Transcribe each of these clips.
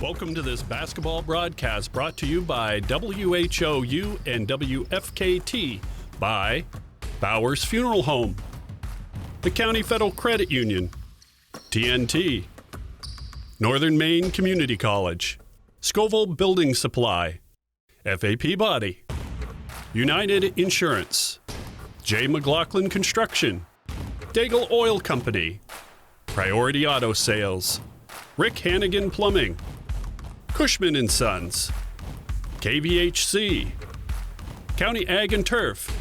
Welcome to this basketball broadcast brought to you by WHOU and WFKT by Bowers Funeral Home, the County Federal Credit Union, TNT, Northern Maine Community College, Scoville Building Supply, FAP Body, United Insurance, J. McLaughlin Construction, Daigle Oil Company, Priority Auto Sales, Rick Hannigan Plumbing, Cushman & Sons, KVHC, County Ag and Turf,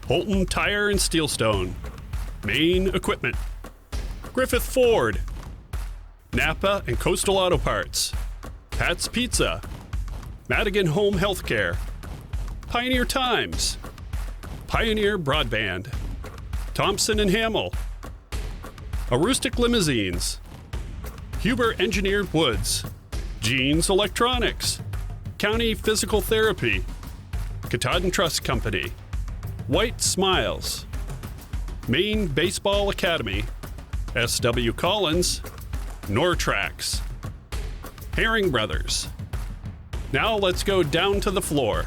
Holton Tire and Steelstone, Maine Equipment, Griffith Ford, Napa and Coastal Auto Parts, Pat's Pizza, Madigan Home Healthcare, Pioneer Times, Pioneer Broadband, Thompson & Hamill, Aroostook Limousines, Huber Engineered Woods, Jeans Electronics, County Physical Therapy, Katahdin Trust Company, White Smiles, Maine Baseball Academy, S.W. Collins, Nortrax, Herring Brothers. Now let's go down to the floor.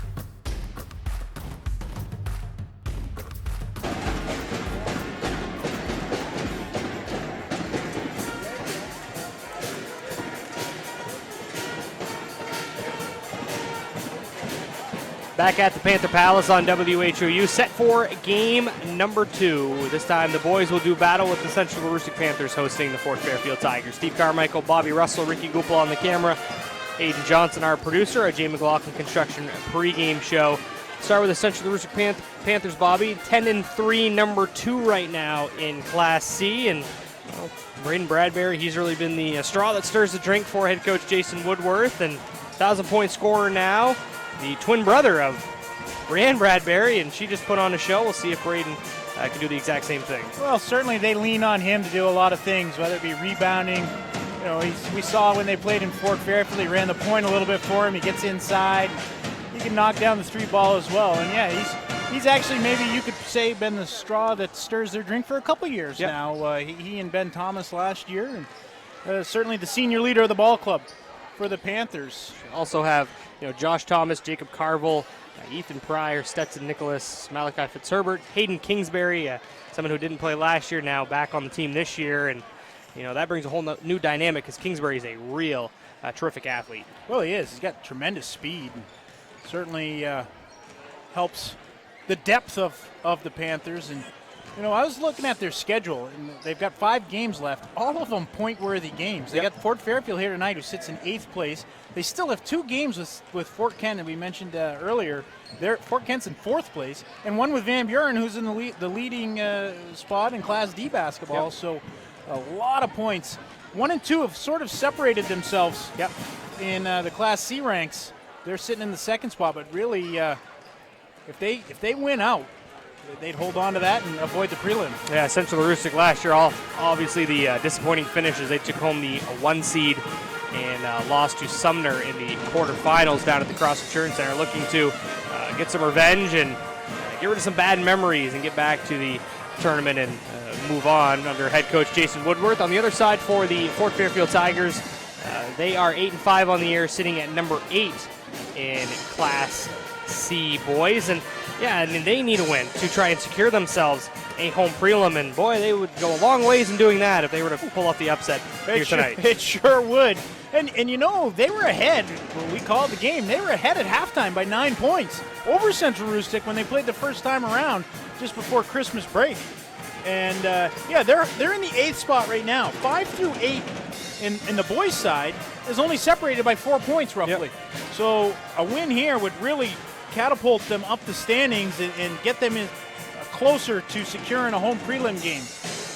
Back at the Panther Palace on WHOU, set for game number 2. This time the boys will do battle with the Central Aroostook Panthers hosting the Fort Fairfield Tigers. Steve Carmichael, Bobby Russell, Ricky Gupel on the camera, Aiden Johnson, our producer, our J. McLaughlin Construction pregame show. Start with the Central Aroostook Panthers, Bobby. 10-3, number 2 right now in Class C. And Braden Bradbury, he's really been the straw that stirs the drink for head coach Jason Woodworth. And 1,000-point scorer now. The twin brother of Brianne Bradbury, and she just put on a show. We'll see if Braden can do the exact same thing. Well, certainly they lean on him to do a lot of things, whether it be rebounding. You know, we saw when they played in Fort Fairfield, he ran the point a little bit for him. He gets inside. He can knock down the 3 ball as well. And, yeah, he's actually, maybe you could say, been the straw that stirs their drink for a couple years now. He and Ben Thomas last year, and certainly the senior leader of the ball club for the Panthers. Also have Josh Thomas, Jacob Carville, Ethan Pryor, Stetson Nicholas, Malachi Fitzherbert, Hayden Kingsbury, someone who didn't play last year, now back on the team this year. And, that brings a whole new dynamic because Kingsbury is a real terrific athlete. Well, he is. He's got tremendous speed. And certainly helps the depth of the Panthers. And, I was looking at their schedule, and they've got 5 games left, all of them point-worthy games. They got Fort Fairfield here tonight, who sits in 8th place. They still have 2 games with Fort Kent, and we mentioned earlier. Fort Kent's in 4th place, and one with Van Buren, who's in the leading spot in Class D basketball. Yep. So a lot of points. 1 and 2 have sort of separated themselves in the Class C ranks. They're sitting in the 2nd spot, but really, if they win out, they'd hold on to that and avoid the prelim. Yeah, Central Aroostook last year, obviously the disappointing finish as they took home the 1 seed and lost to Sumner in the quarterfinals down at the Cross Insurance Center, looking to get some revenge and get rid of some bad memories and get back to the tournament and move on under head coach Jason Woodworth. On the other side for the Fort Fairfield Tigers, they are 8-5 on the year, sitting at number 8 in Class C, boys. And they need a win to try and secure themselves a home prelim, and boy, they would go a long ways in doing that if they were to pull off the upset here tonight. It sure would. And they were ahead when we called the game. They were ahead at halftime by 9 points over Central Aroostook when they played the first time around just before Christmas break. And they're in the 8th spot right now. 5 through 8 in the boys' side is only separated by 4 points roughly. Yep. So a win here would really catapult them up the standings and get them closer to securing a home prelim game.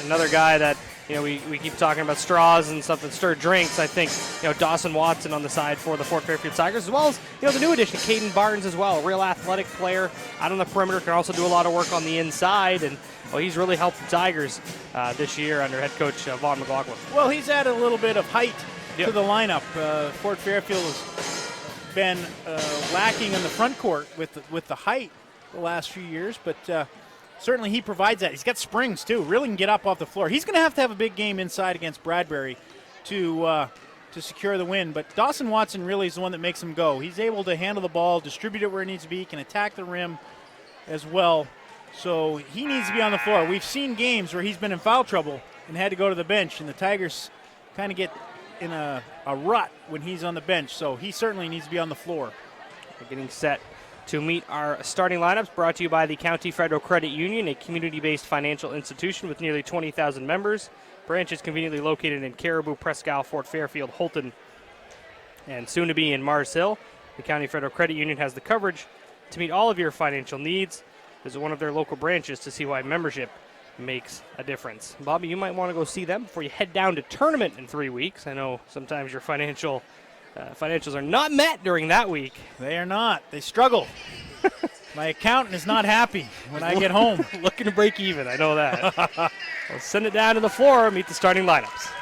Another guy that we keep talking about straws and stuff that stir drinks. I think Dawson Watson on the side for the Fort Fairfield Tigers, as well as the new addition Caden Barnes as well, a real athletic player out on the perimeter, can also do a lot of work on the inside, and he's really helped the Tigers this year under head coach Vaughn McLaughlin. Well, he's added a little bit of height to the lineup. Fort Fairfield has been lacking in the front court with the height the last few years, but certainly he provides that. He's got springs too, really can get up off the floor. He's going to have a big game inside against Bradbury to to secure the win. But Dawson Watson really is the one that makes him go. He's able to handle the ball, distribute it where it needs to be, can attack the rim as well. So he needs to be on the floor. We've seen games where he's been in foul trouble and had to go to the bench, and the Tigers kind of get in a rut when he's on the bench. So he certainly needs to be on the floor. We're getting set to meet our starting lineups, brought to you by the County Federal Credit Union, a community-based financial institution with nearly 20,000 members. Branches conveniently located in Caribou, Presque Isle, Fort Fairfield, Holton, and soon to be in Mars Hill. The County Federal Credit Union has the coverage to meet all of your financial needs. Visit one of their local branches to see why membership makes a difference. Bobby, you might want to go see them before you head down to tournament in 3 weeks. I know sometimes your financials are not met during that week. They are not. They struggle. My accountant is not happy when I get home. Looking to break even, I know that. We'll send it down to the floor, meet the starting lineups.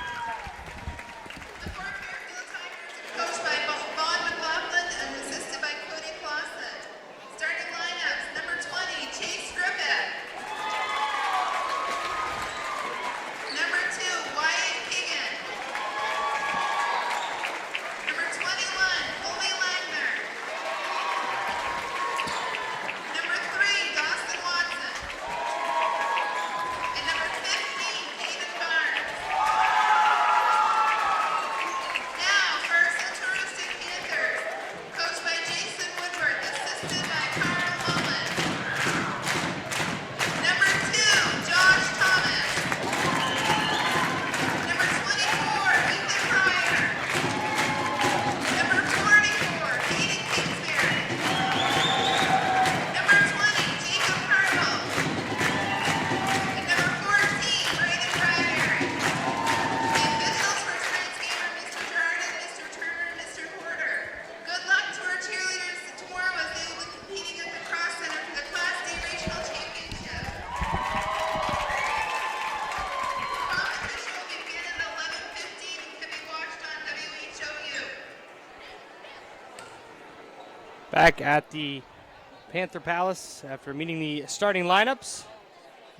Back at the Panther Palace after meeting the starting lineups.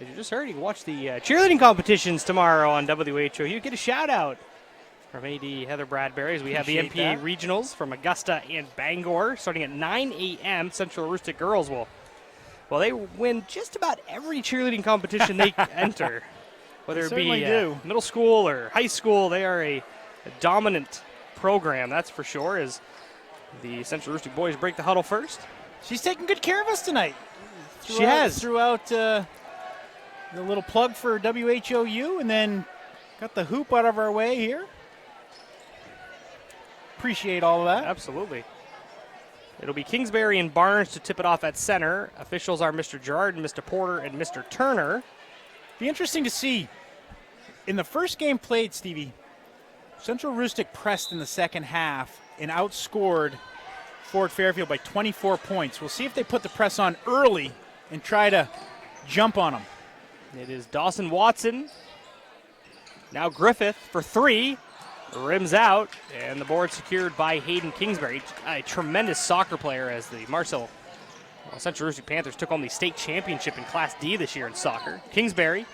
As you just heard, you can watch the cheerleading competitions tomorrow on WHOU. Get a shout out from AD Heather Bradbury as we have the MPA regionals from Augusta and Bangor starting at 9 a.m. Central Aroostook girls will they win just about every cheerleading competition they enter. Whether it be middle school or high school, they are a dominant program, that's for sure, as the Central Aroostook boys break the huddle first. She's taking good care of us tonight. She has. Throughout the little plug for WHOU, and then got the hoop out of our way here. Appreciate all of that. Absolutely. It'll be Kingsbury and Barnes to tip it off at center. Officials are Mr. Gerard and Mr. Porter and Mr. Turner. Be interesting to see. In the first game played, Stevie, Central Aroostook pressed in the second half and outscored Fort Fairfield by 24 points. We'll see if they put the press on early and try to jump on them. It is Dawson Watson. Now Griffith for three. Rims out, and the board secured by Hayden Kingsbury, a tremendous soccer player as the Central Aroostook Panthers took home the state championship in Class D this year in soccer. Kingsbury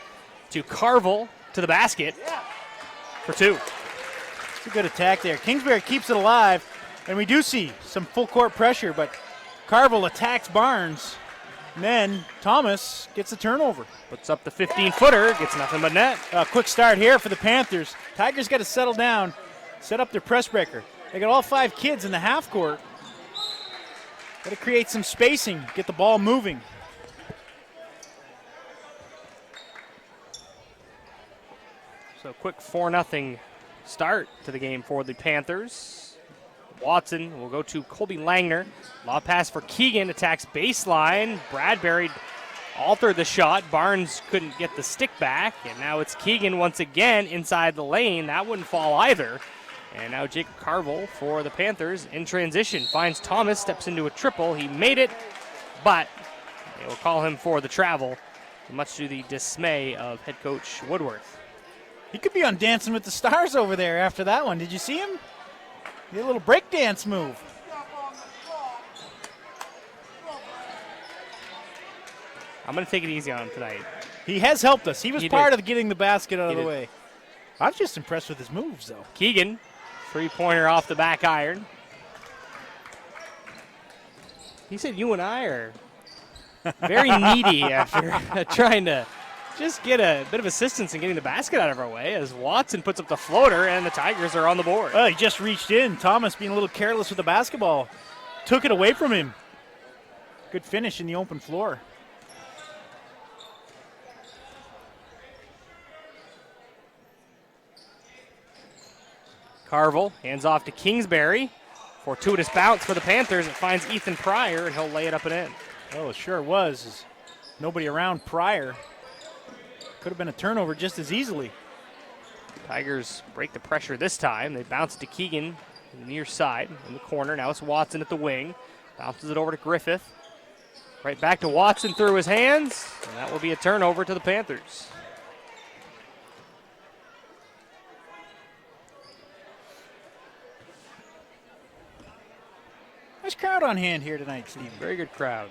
to Carville to the basket for two. It's a good attack there. Kingsbury keeps it alive, and we do see some full court pressure, but Carville attacks Barnes, and then Thomas gets a turnover. Puts up the 15-footer, gets nothing but net. A quick start here for the Panthers. Tigers got to settle down, set up their press breaker. They got all 5 kids in the half court. Got to create some spacing, get the ball moving. So quick 4-0 start to the game for the Panthers. Watson will go to Colby Langner. Lob pass for Keegan, attacks baseline. Bradbury altered the shot. Barnes couldn't get the stick back, and now it's Keegan once again inside the lane. That wouldn't fall either. And now Jacob Carville for the Panthers in transition. Finds Thomas, steps into a triple. He made it, but they will call him for the travel, much to the dismay of head coach Woodworth. He could be on Dancing with the Stars over there after that one. Did you see him? He had a little breakdance move. I'm going to take it easy on him tonight. He has helped us. He was part of getting the basket out of the did. way. I'm just impressed with his moves, though. Keegan Three-pointer off the back iron. He said you and I are very needy after trying to just get a bit of assistance in getting the basket out of our way as Watson puts up the floater and the Tigers are on the board. Well, he just reached in. Thomas being a little careless with the basketball. Took it away from him. Good finish in the open floor. Carville hands off to Kingsbury. Fortuitous bounce for the Panthers. It finds Ethan Pryor, and he'll lay it up and in. Oh, it sure was. There's nobody around Pryor. Could have been a turnover just as easily. Tigers break the pressure this time. They bounce it to Keegan on the near side in the corner. Now it's Watson at the wing. Bounces it over to Griffith. Right back to Watson through his hands, and that will be a turnover to the Panthers. Nice crowd on hand here tonight, Steve. Very good crowd.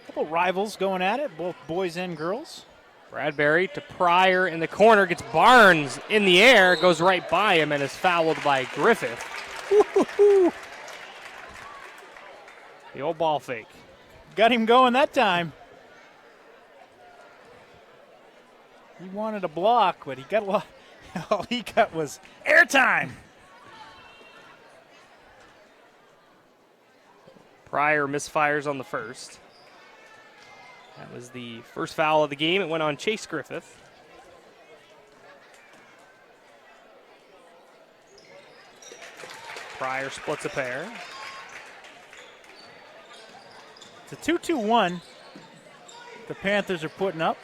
Couple rivals going at it, both boys and girls. Bradbury to Pryor in the corner, gets Barnes in the air, goes right by him and is fouled by Griffith. Woo-hoo-hoo. The old ball fake. Got him going that time. He wanted a block, but he got a lot. All he got was airtime. Pryor misfires on the first. That was the first foul of the game. It went on Chase Griffith. Pryor splits a pair. It's a 2-2-1 the Panthers are putting up.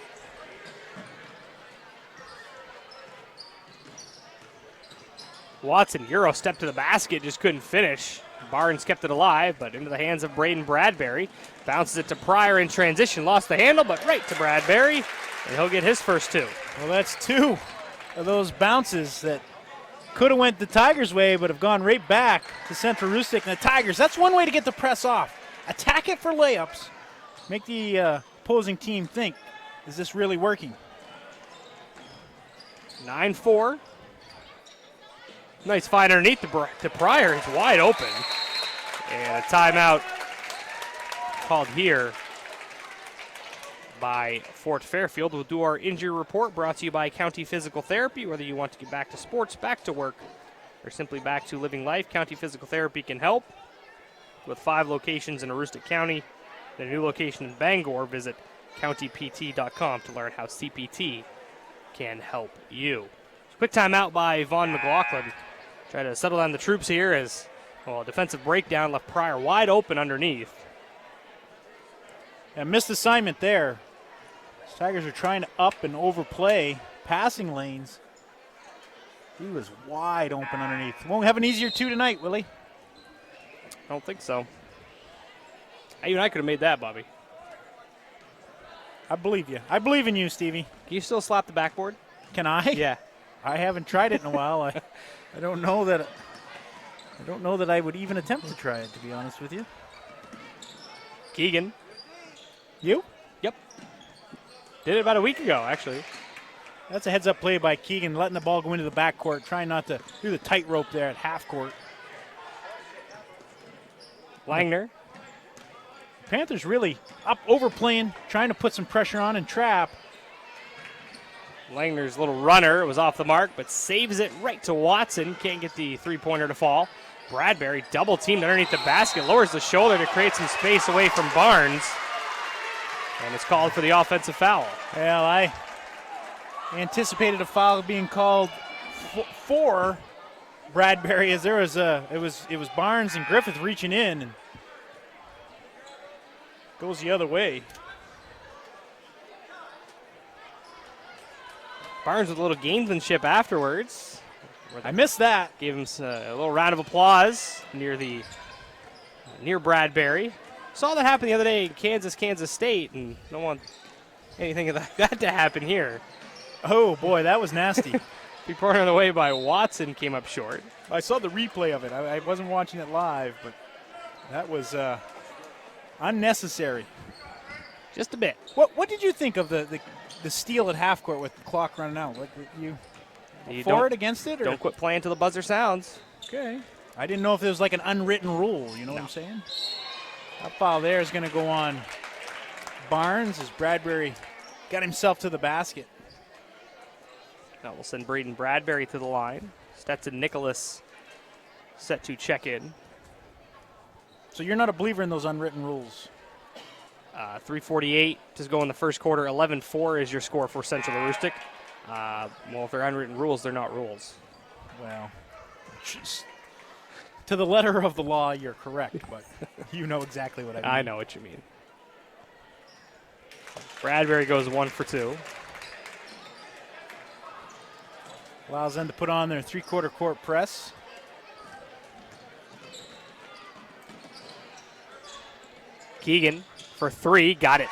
Watson, Euro step to the basket, just couldn't finish. Barnes kept it alive, but into the hands of Braden Bradbury. Bounces it to Pryor in transition, lost the handle, but right to Bradbury, and he'll get his first two. Well, that's two of those bounces that could have went the Tigers' way, but have gone right back to Central Rustic and the Tigers. That's one way to get the press off. Attack it for layups. Make the opposing team think, is this really working? 9-4. Nice find underneath to Pryor. It's wide open. And a timeout called here by Fort Fairfield. We'll do our injury report brought to you by County Physical Therapy. Whether you want to get back to sports, back to work, or simply back to living life, County Physical Therapy can help. With 5 locations in Aroostook County and a new location in Bangor, visit countypt.com to learn how CPT can help you. Quick timeout by Vaughn McLaughlin. Try to settle down the troops here as, well, a defensive breakdown left Pryor wide open underneath. Yeah, missed assignment there. The Tigers are trying to up and overplay passing lanes. He was wide open underneath. Won't have an easier two tonight, will he? I don't think so. You and I could have made that, Bobby. I believe you. I believe in you, Stevie. Can you still slap the backboard? Can I? Yeah. I haven't tried it in a while. I don't know that. I don't know that I would even attempt to try it, to be honest with you. Keegan. You? Yep. Did it about a week ago, actually. That's a heads-up play by Keegan, letting the ball go into the backcourt, trying not to do the tightrope there at half court. Langner. Panthers really up overplaying, trying to put some pressure on and trap. Langner's little runner was off the mark, but saves it right to Watson. Can't get the three-pointer to fall. Bradbury double-teamed underneath the basket, lowers the shoulder to create some space away from Barnes. And it's called for the offensive foul. Well, I anticipated a foul being called for Bradbury, as there was it was Barnes and Griffith reaching in, and goes the other way. Barnes with a little gamesmanship afterwards. I missed that. Gave him a little round of applause near Bradbury. Saw that happen the other day in Kansas State, and don't want anything like that to happen here. Oh, boy, that was nasty. Three-pointer on the way by Watson came up short. I saw the replay of it. I wasn't watching it live, but that was unnecessary. Just a bit. What did you think of the steal at half court with the clock running out? For it, against it? Or? Don't quit playing till the buzzer sounds. Okay. I didn't know if there was like an unwritten rule. You know what I'm saying? That foul there is going to go on Barnes as Bradbury got himself to the basket. Now we'll send Braden Bradbury to the line. Stetson Nicholas set to check in. So you're not a believer in those unwritten rules? 3:48 to go in the first quarter. 11-4 is your score for Central Aroostook. Well, if they're unwritten rules, they're not rules. Well, to the letter of the law, you're correct, but you know exactly what I mean. I know what you mean. Bradbury goes 1 for 2. Allows them to put on their three-quarter court press. Keegan for 3, got it.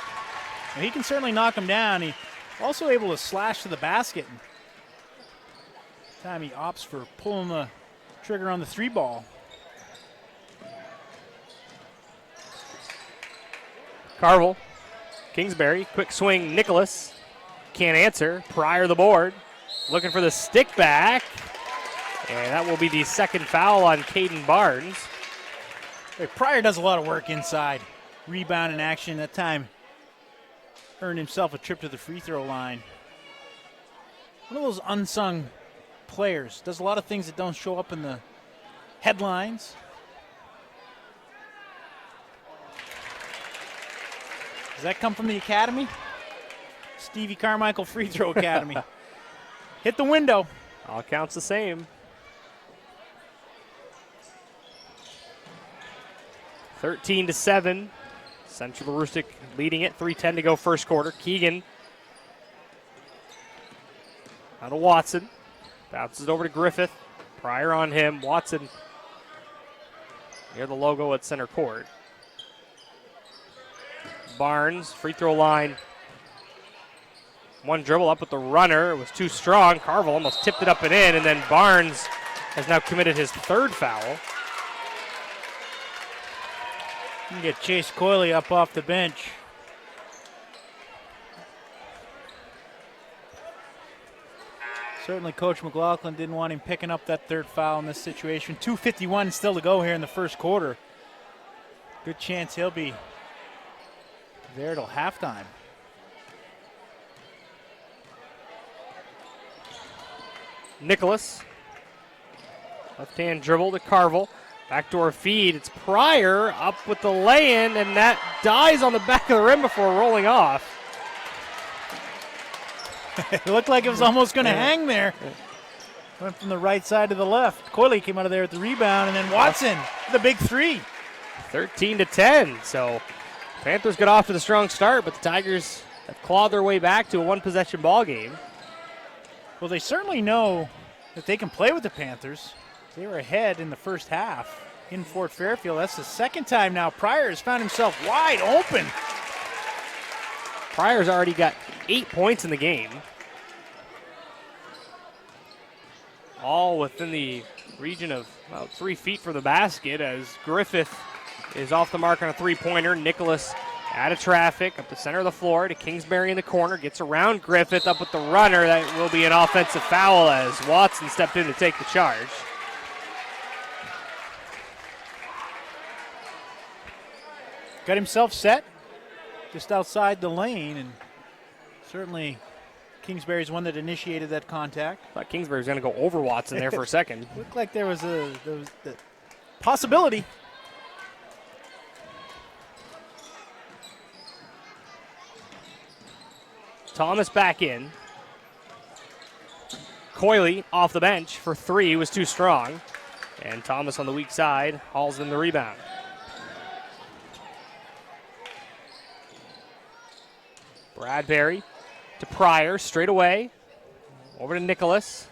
And he can certainly knock him down. He also able to slash to the basket. Time he opts for pulling the trigger on the 3-ball. Carville, Kingsbury, quick swing, Nicholas. Can't answer. Pryor the board. Looking for the stick back. And that will be the second foul on Caden Barnes. Hey, Pryor does a lot of work inside. Rebound in action. That time earned himself a trip to the free throw line. One of those unsung players. Does a lot of things that don't show up in the headlines. Does that come from the academy? Stevie Carmichael Free Throw Academy. Hit the window. All counts the same. 13-7. Central Aroostook leading it. 3:10 to go first quarter. Keegan out of Watson. Bounces over to Griffith. Pryor on him. Watson near the logo at center court. Barnes, free throw line. One dribble up with the runner. It was too strong. Carville almost tipped it up and in, and then Barnes has now committed his third foul. You can get Chase Coyley up off the bench. Certainly Coach McLaughlin didn't want him picking up that third foul in this situation. 2:51 still to go here in the first quarter. Good chance he'll be there till halftime. Nicholas. Left-hand dribble to Carville. Backdoor feed. It's Pryor up with the lay-in, and that dies on the back of the rim before rolling off. It looked like it was almost going to hang there. Went from the right side to the left. Coyley came out of there with the rebound, and then Watson, the big three. 13-10. So Panthers got off to the strong start, but the Tigers have clawed their way back to a one-possession ball game. Well, they certainly know that they can play with the Panthers. They were ahead in the first half in Fort Fairfield. That's the second time now Pryor has found himself wide open. Pryor's already got 8 points in the game. All within the region of about 3 feet from the basket as Griffith is off the mark on a three-pointer. Nicholas out of traffic, up the center of the floor to Kingsbury in the corner. Gets around Griffith, up with the runner. That will be an offensive foul as Watson stepped in to take the charge. Got himself set just outside the lane, and certainly Kingsbury's one that initiated that contact. Thought Kingsbury was going to go over Watson there for a second. Looked like there was the possibility. Thomas back in. Coyley off the bench for 3 was too strong. And Thomas on the weak side hauls in the rebound. Bradbury to Pryor straight away. Over to Nicholas.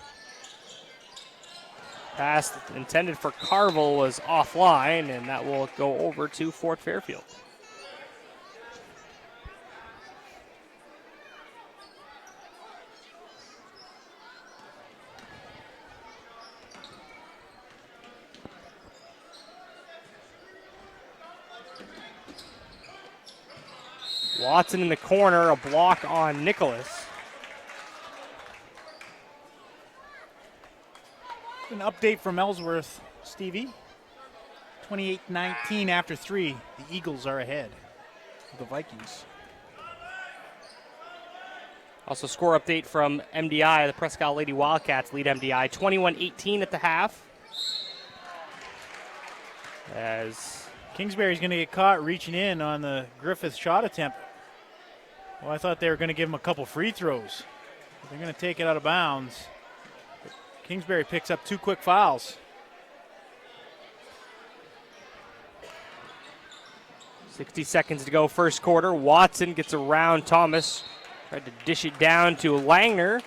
Pass intended for Carville was offline, and that will go over to Fort Fairfield. Watson in the corner, a block on Nicholas. An update from Ellsworth, Stevie. 28-19 after 3. The Eagles are ahead of the Vikings. Also, score update from MDI. The Presque Isle Lady Wildcats lead MDI 21-18 at the half. As Kingsbury's going to get caught reaching in on the Griffith shot attempt. Well, I thought they were going to give him a couple free throws. They're going to take it out of bounds. But Kingsbury picks up 2 quick fouls. 60 seconds to go, first quarter. Watson gets around Thomas. Tried to dish it down to Langner.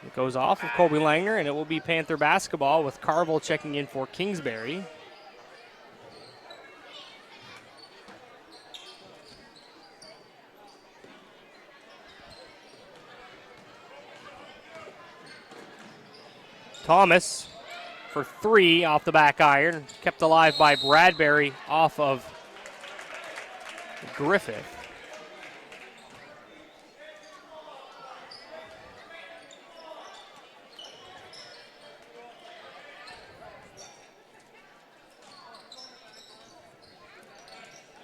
It goes off of Colby Langner, and it will be Panther basketball with Carville checking in for Kingsbury. Thomas for 3 off the back iron. Kept alive by Bradbury off of Griffith.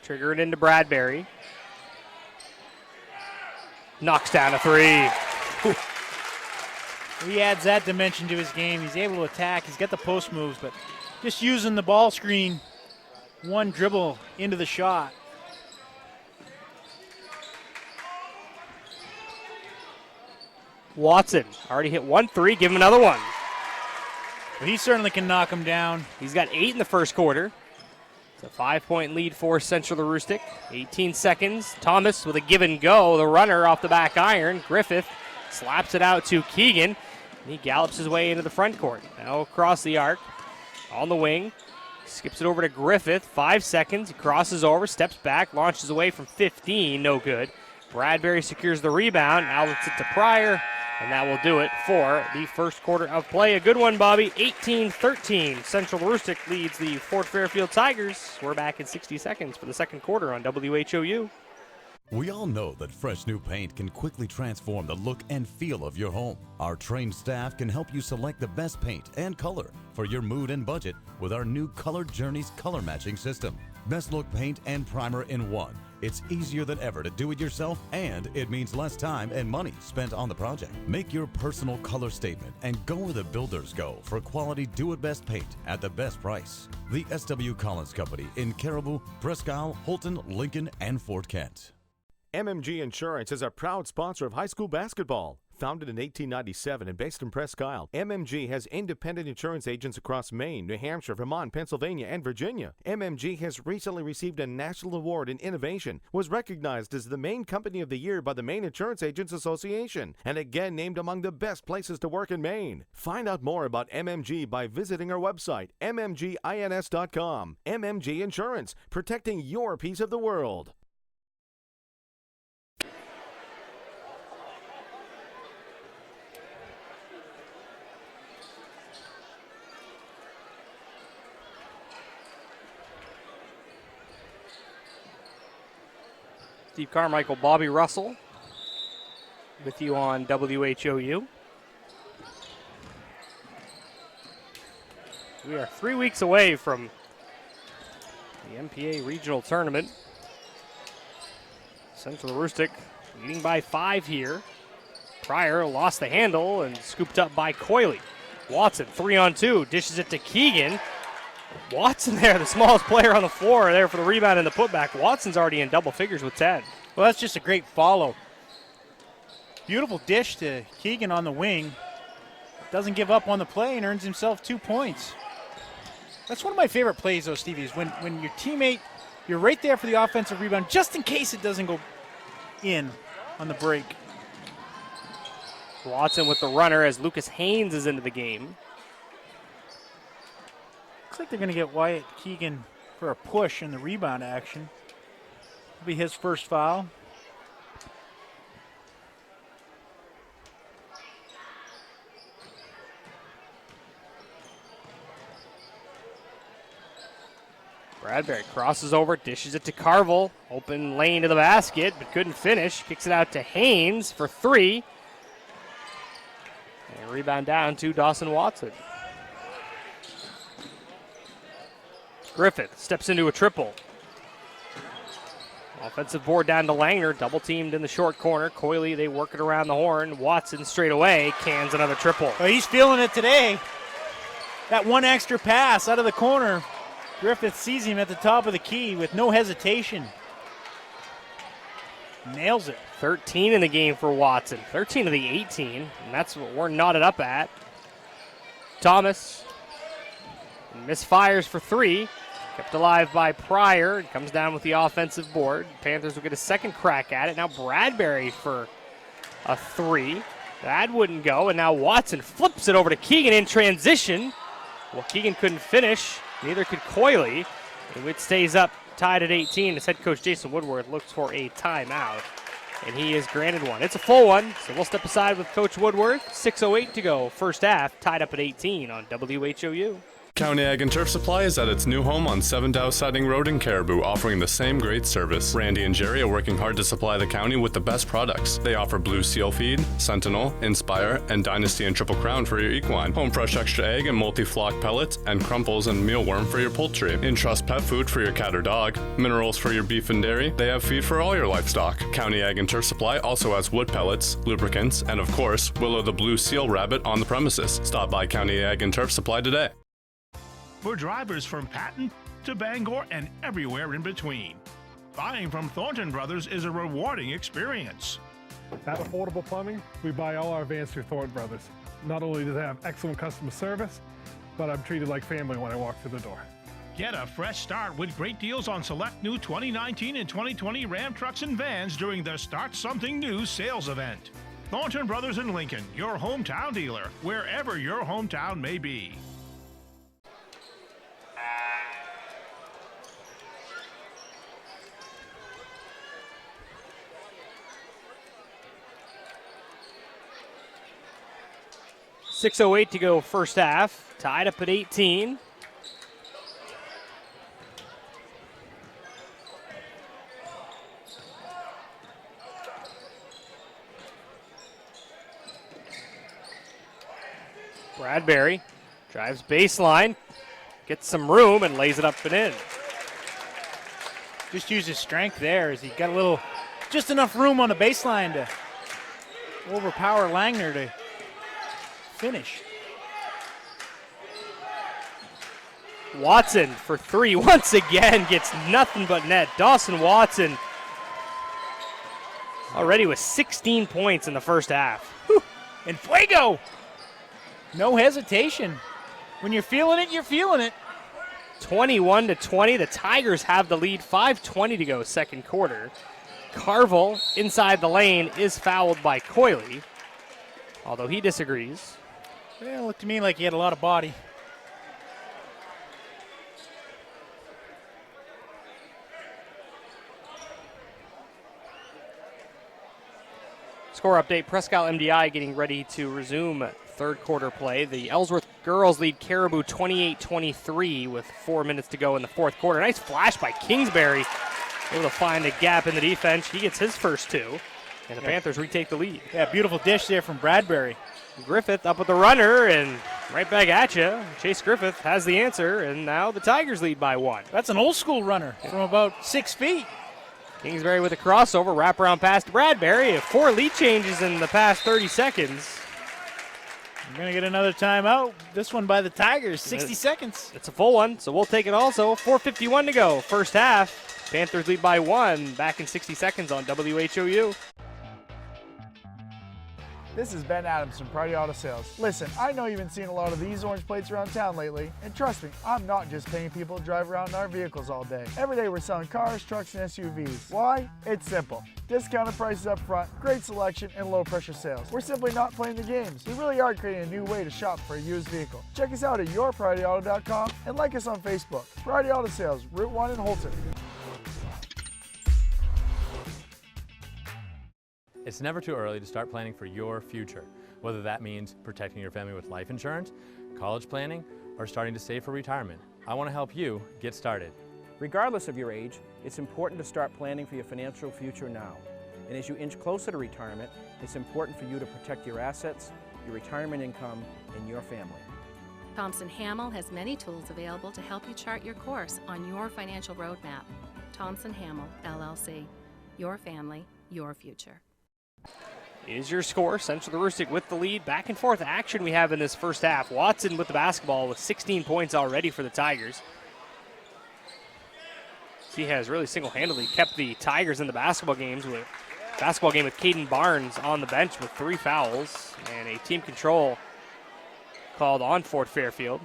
Trigger it into Bradbury. Knocks down a 3. He adds that dimension to his game. He's able to attack. He's got the post moves, but just using the ball screen, one dribble into the shot. Watson already hit 1 3. Give him another one. But he certainly can knock him down. He's got 8 in the first quarter. It's a 5-point lead for Central Aroostook. 18 seconds. Thomas with a give and go. The runner off the back iron. Griffith slaps it out to Keegan. And he gallops his way into the front court. Now across the arc. On the wing. Skips it over to Griffith. 5 seconds. He crosses over. Steps back. Launches away from 15. No good. Bradbury secures the rebound. Outlets it to Pryor. And that will do it for the first quarter of play. A good one, Bobby. 18-13. Central Aroostook leads the Fort Fairfield Tigers. We're back in 60 seconds for the second quarter on WHOU. We all know that fresh new paint can quickly transform the look and feel of your home. Our trained staff can help you select the best paint and color for your mood and budget with our new Color Journeys color matching system. Best look paint and primer in one. It's easier than ever to do it yourself, and it means less time and money spent on the project. Make your personal color statement and go where the builders go for quality do-it-best paint at the best price. The S.W. Collins Company in Caribou, Presque Isle, Holton, Lincoln, and Fort Kent. MMG Insurance is a proud sponsor of high school basketball. Founded in 1897 and based in Presque Isle, MMG has independent insurance agents across Maine, New Hampshire, Vermont, Pennsylvania, and Virginia. MMG has recently received a national award in innovation, was recognized as the Maine Company of the Year by the Maine Insurance Agents Association, and again named among the best places to work in Maine. Find out more about MMG by visiting our website, mmgins.com. MMG Insurance, protecting your piece of the world. Steve Carmichael, Bobby Russell with you on WHOU. We are 3 weeks away from the MPA Regional Tournament. Central Aroostook leading by 5 here. Pryor lost the handle and scooped up by Coyley. Watson, 3-on-2, dishes it to Keegan. Watson there, the smallest player on the floor there for the rebound and the putback. Watson's already in double figures with 10. Well, that's just a great follow. Beautiful dish to Keegan on the wing. Doesn't give up on the play and earns himself 2 points. That's one of my favorite plays, though, Stevie, is when your teammate, you're right there for the offensive rebound, just in case it doesn't go in on the break. Watson with the runner as Lucas Haynes is into the game. Looks like they're going to get Wyatt Keegan for a push in the rebound action. It'll be his first foul. Bradbury crosses over, dishes it to Carville. Open lane to the basket, but couldn't finish. Kicks it out to Haynes for 3. And rebound down to Dawson Watson. Griffith steps into a triple. Offensive board down to Langner, double teamed in the short corner. Coyley, they work it around the horn. Watson straight away, cans another triple. Oh, he's feeling it today. That one extra pass out of the corner. Griffith sees him at the top of the key with no hesitation. Nails it. 13 in the game for Watson. 13 of the 18, and that's what we're knotted up at. Thomas misfires for 3. Kept alive by Pryor. It comes down with the offensive board. Panthers will get a second crack at it. Now Bradbury for a 3. That wouldn't go, and now Watson flips it over to Keegan in transition. Well, Keegan couldn't finish. Neither could Coyley. It stays up, tied at 18 as head coach Jason Woodward looks for a timeout, and he is granted one. It's a full one, so we'll step aside with Coach Woodward. 6:08 to go, first half, tied up at 18 on WHOU. County Ag and Turf Supply is at its new home on 7 Dow Siding Road in Caribou, offering the same great service. Randy and Jerry are working hard to supply the county with the best products. They offer Blue Seal Feed, Sentinel, Inspire, and Dynasty and Triple Crown for your equine, Home Fresh Extra Egg and Multi-Flock Pellets, and Crumples and Mealworm for your poultry, Entrust Pet Food for your cat or dog, Minerals for your beef and dairy. They have feed for all your livestock. County Ag and Turf Supply also has wood pellets, lubricants, and of course, Willow the Blue Seal Rabbit on the premises. Stop by County Ag and Turf Supply today. For drivers from Patton to Bangor and everywhere in between. Buying from Thornton Brothers is a rewarding experience. At Affordable Plumbing, we buy all our vans through Thornton Brothers. Not only do they have excellent customer service, but I'm treated like family when I walk through the door. Get a fresh start with great deals on select new 2019 and 2020 Ram trucks and vans during the Start Something New sales event. Thornton Brothers in Lincoln, your hometown dealer, wherever your hometown may be. .608 to go first half, tied up at 18. Bradbury drives baseline, gets some room and lays it up and in. Just used his strength there as he got a little, just enough room on the baseline to overpower Langner to finish. Watson for 3 once again gets nothing but net. Dawson Watson already with 16 points in the first half. Whew. And fuego! No hesitation. When you're feeling it, you're feeling it. 21-20, the Tigers have the lead. 5:20 to go second quarter. Carville inside the lane is fouled by Coyley, although he disagrees. Yeah, it looked to me like he had a lot of body. Score update, Prescott MDI getting ready to resume third quarter play. The Ellsworth girls lead Caribou 28-23 with 4 minutes to go in the fourth quarter. Nice flash by Kingsbury, able to find a gap in the defense. He gets his first 2, and the Panthers retake the lead. Yeah, beautiful dish there from Bradbury. Griffith up with the runner and right back at you. Chase Griffith has the answer, and now the Tigers lead by 1. That's an old school runner from about 6 feet. Kingsbury with a crossover, wraparound pass to Bradbury. 4 lead changes in the past 30 seconds. We're going to get another timeout. This one by the Tigers, 60 seconds. It's a full one, so we'll take it also. 4:51 to go, first half. Panthers lead by 1, back in 60 seconds on WHOU. This is Ben Adams from Priority Auto Sales. Listen, I know you've been seeing a lot of these orange plates around town lately, and trust me, I'm not just paying people to drive around in our vehicles all day. Every day we're selling cars, trucks, and SUVs. Why? It's simple. Discounted prices up front, great selection, and low pressure sales. We're simply not playing the games. We really are creating a new way to shop for a used vehicle. Check us out at yourpriorityauto.com and like us on Facebook. Priority Auto Sales, Route 1 in Holton. It's never too early to start planning for your future, whether that means protecting your family with life insurance, college planning, or starting to save for retirement. I want to help you get started. Regardless of your age, it's important to start planning for your financial future now. And as you inch closer to retirement, it's important for you to protect your assets, your retirement income, and your family. Thompson Hamel has many tools available to help you chart your course on your financial roadmap. Thompson Hamel, LLC. Your family, your future. Is your score. Central Rustic with the lead. Back and forth action we have in this first half. Watson with the basketball with 16 points already for the Tigers. He has really single-handedly kept the Tigers in the basketball game with Caden Barnes on the bench with 3 fouls and a team control called on Fort Fairfield.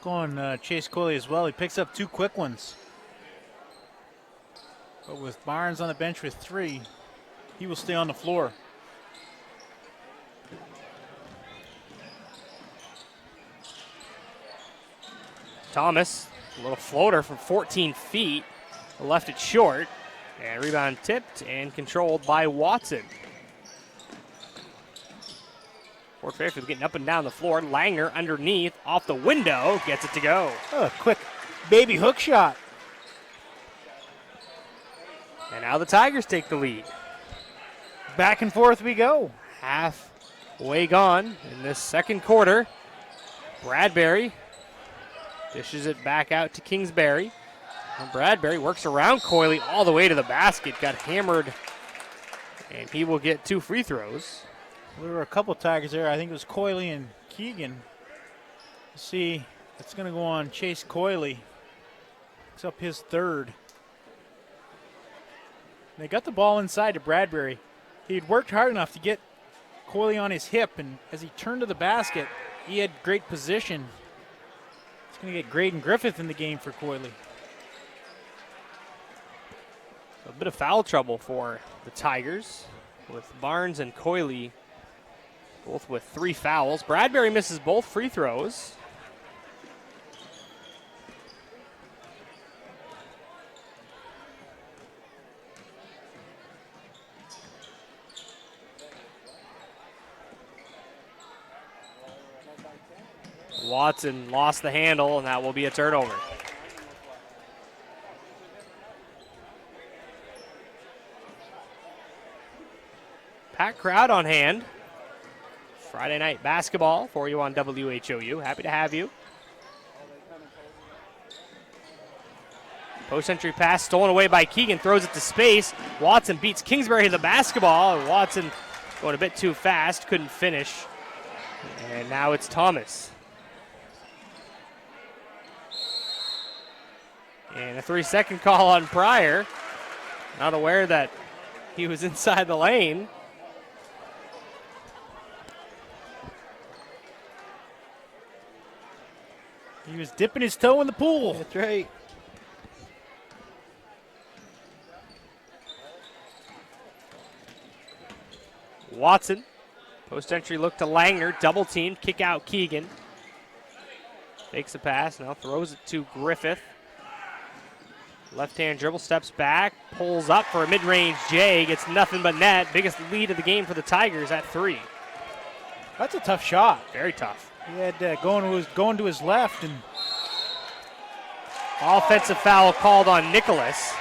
Going Chase Coley as well. He picks up 2 quick ones. But with Barnes on the bench with 3, he will stay on the floor. Thomas, a little floater from 14 feet, left it short, and rebound tipped and controlled by Watson. Fort Fairfield getting up and down the floor. Langer underneath, off the window, gets it to go. Oh, quick baby hook shot. And now the Tigers take the lead. Back and forth we go. Halfway gone in this second quarter. Bradbury dishes it back out to Kingsbury. And Bradbury works around Coyley all the way to the basket. Got hammered, and he will get 2 free throws. There were a couple Tigers there. I think it was Coyley and Keegan. See, it's going to go on Chase Coyley. Picks up his 3rd. They got the ball inside to Bradbury. He'd worked hard enough to get Coyley on his hip, and as he turned to the basket, he had great position. It's going to get Graydon Griffith in the game for Coyley. A bit of foul trouble for the Tigers with Barnes and Coyley both with 3 fouls. Bradbury misses both free throws. Watson lost the handle, and that will be a turnover. Packed crowd on hand. Friday night basketball for you on WHOU. Happy to have you. Post-entry pass stolen away by Keegan, throws it to space. Watson beats Kingsbury to the basketball. Watson going a bit too fast, couldn't finish. And now it's Thomas. And a 3-second call on Pryor. Not aware that he was inside the lane. He was dipping his toe in the pool. That's right. Watson. Post-entry look to Langer. Double team. Kick out Keegan. Takes the pass. Now throws it to Griffith. Left-hand dribble. Steps back. Pulls up for a mid-range J. Gets nothing but net. Biggest lead of the game for the Tigers at 3. That's a tough shot. Very tough. He had going to his left, and offensive foul called on Nicholas.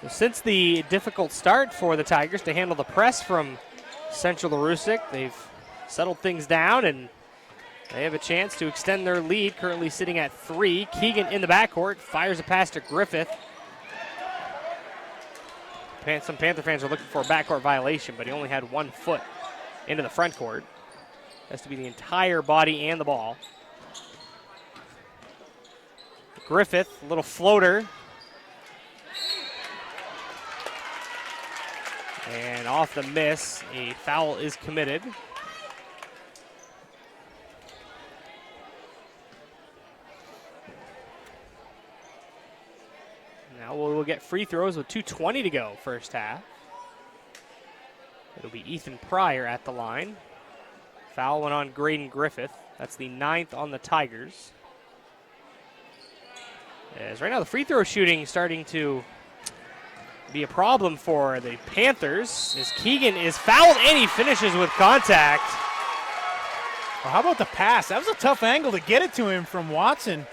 So since the difficult start for the Tigers to handle the press from Central Aroostook, they've settled things down and they have a chance to extend their lead, currently sitting at 3. Keegan in the backcourt, fires a pass to Griffith. Some Panther fans are looking for a backcourt violation, but he only had 1 foot into the front court. Has to be the entire body and the ball. Griffith, a little floater. And off the miss, a foul is committed. Now we'll get free throws with 2:20 to go first half. It'll be Ethan Pryor at the line. Foul went on Graydon Griffith. That's the 9th on the Tigers. As right now the free throw shooting starting to be a problem for the Panthers as Keegan is fouled and he finishes with contact. Well, how about the pass? That was a tough angle to get it to him from Watson.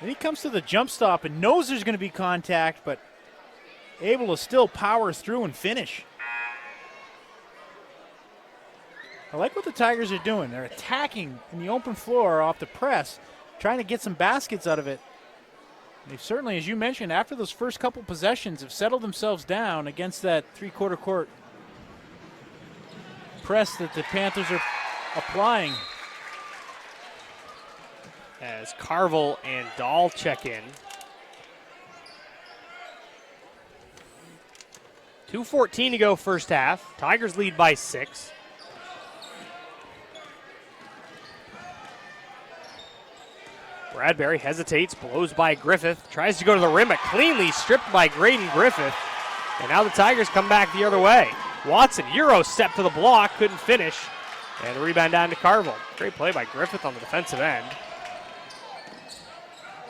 Then he comes to the jump stop and knows there's going to be contact, but able to still power through and finish. I like what the Tigers are doing. They're attacking in the open floor off the press, trying to get some baskets out of it. They've certainly, as you mentioned, after those first couple possessions, have settled themselves down against that three-quarter court press that the Panthers are applying. As Carville and Dahl check in. 2:14 to go first half. Tigers lead by 6. Bradbury hesitates, blows by Griffith, tries to go to the rim, but cleanly stripped by Graydon Griffith. And now the Tigers come back the other way. Watson, Euro step to the block, couldn't finish. And the rebound down to Carville. Great play by Griffith on the defensive end.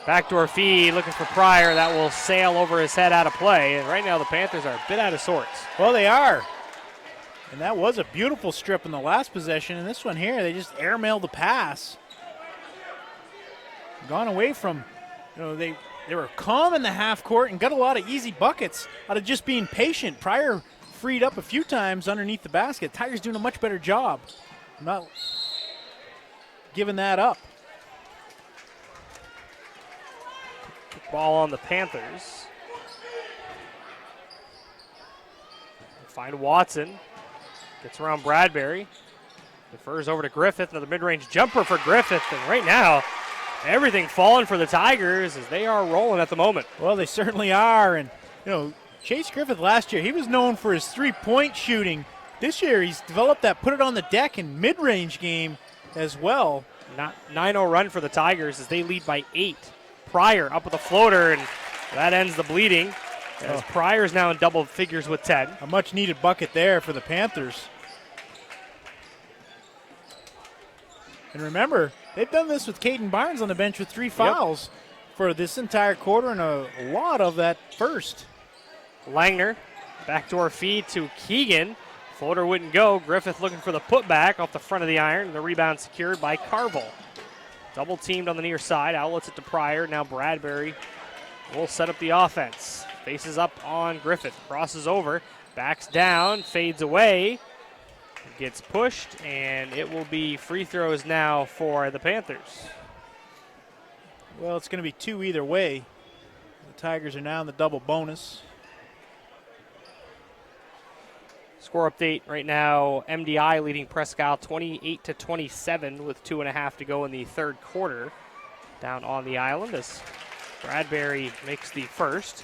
Backdoor feed, looking for Pryor. That will sail over his head out of play. And right now the Panthers are a bit out of sorts. Well, they are. And that was a beautiful strip in the last possession. And this one here, they just airmailed the pass. Gone away from, they were calm in the half court and got a lot of easy buckets out of just being patient. Pryor freed up a few times underneath the basket. Tigers doing a much better job. Not giving that up. Ball on the Panthers. Find Watson. Gets around Bradbury. Defers over to Griffith. Another mid-range jumper for Griffith. And right now, everything falling for the Tigers as they are rolling at the moment. Well, they certainly are. And, Chase Griffith last year, he was known for his three-point shooting. This year, he's developed that put it on the deck and mid-range game as well. 9-0 run for the Tigers as they lead by 8. Pryor up with a floater, and that ends the bleeding. As Pryor's now in double figures with 10. A much-needed bucket there for the Panthers. And remember, they've done this with Caden Barnes on the bench with 3 fouls for this entire quarter and a lot of that first. Langner, backdoor feed to Keegan. Floater wouldn't go. Griffith looking for the putback off the front of the iron. And the rebound secured by Carville. Double teamed on the near side. Outlets it to Pryor. Now Bradbury will set up the offense. Faces up on Griffith. Crosses over. Backs down. Fades away. Gets pushed. And it will be free throws now for the Panthers. Well, it's going to be 2 either way. The Tigers are now in the double bonus. Score update right now, MDI leading Presque Isle 28-27 with 2.5 to go in the third quarter down on the island as Bradbury makes the first.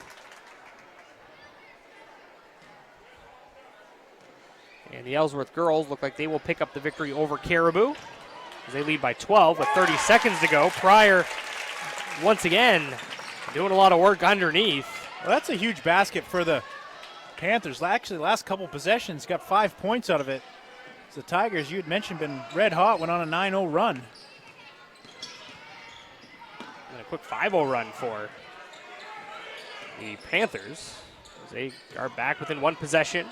And the Ellsworth girls look like they will pick up the victory over Caribou as they lead by 12 with 30 seconds to go. Pryor, once again, doing a lot of work underneath. Well, that's a huge basket for the Panthers. Actually, the last couple possessions got 5 points out of it. The Tigers, you had mentioned, been red hot, went on a 9-0 run. And a quick 5-0 run for the Panthers as they are back within 1 possession.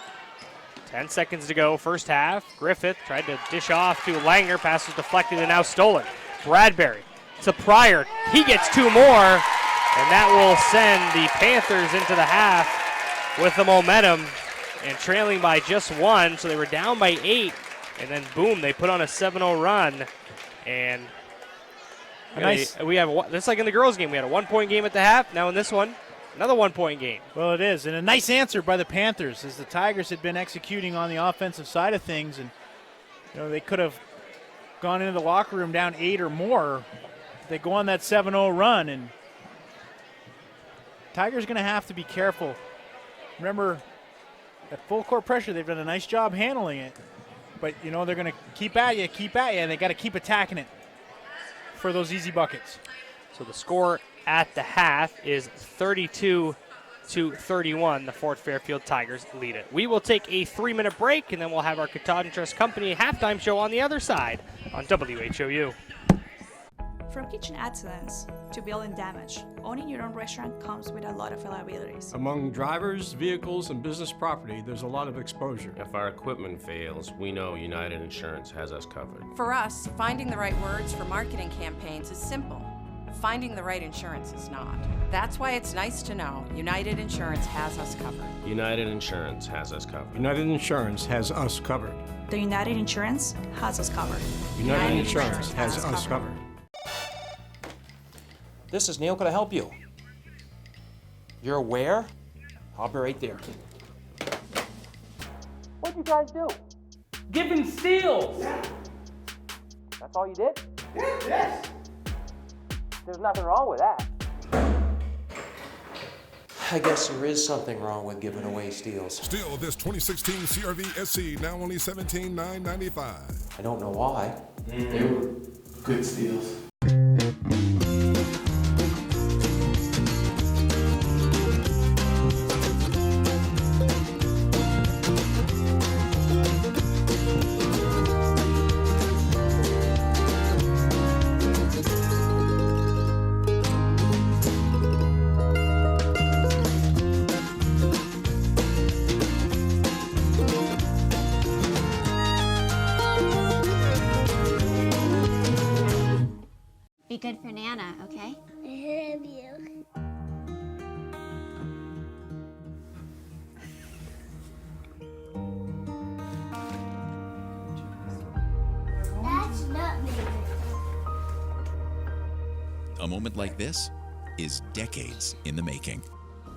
10 seconds to go, first half. Griffith tried to dish off to Langner. Pass was deflected and now stolen. Bradbury to Pryor. He gets 2 more, and that will send the Panthers into the half with the momentum and trailing by just 1. So they were down by 8, and then boom, they put on a 7-0 run. And we have, just like in the girls' game, we had a 1-point game at the half. Now in this one, another 1-point game. Well, it is, and a nice answer by the Panthers as the Tigers had been executing on the offensive side of things, and they could have gone into the locker room down 8 or more. They go on that 7-0 run, and Tigers going to have to be careful. Remember, at full court pressure, they've done a nice job handling it, but they're going to keep at you, and they got to keep attacking it for those easy buckets. So the score at the half is 32-31. The Fort Fairfield Tigers lead it. We will take a 3-minute break, and then we'll have our Katahdin Trust Company halftime show on the other side on WHOU. From kitchen excellence to building damage, owning your own restaurant comes with a lot of liabilities. Among drivers, vehicles, and business property, there's a lot of exposure. If our equipment fails, we know United Insurance has us covered. For us, finding the right words for marketing campaigns is simple. finding the right insurance is not. That's why it's nice to know United Insurance has us covered. United Insurance has us covered. United Insurance has us covered. The United Insurance has us covered. United Insurance has us covered. This is Neil. Can I help you? You're where? I'll be right there. What'd you guys do? Giving steals! That's all you did? Yes! There's nothing wrong with that. I guess there is something wrong with giving away steals. Still, this 2016 CRV SC now only $17,995. I don't know why. They were good steals. Be good for Nana, okay? I love you. That's not me. A moment like this is decades in the making.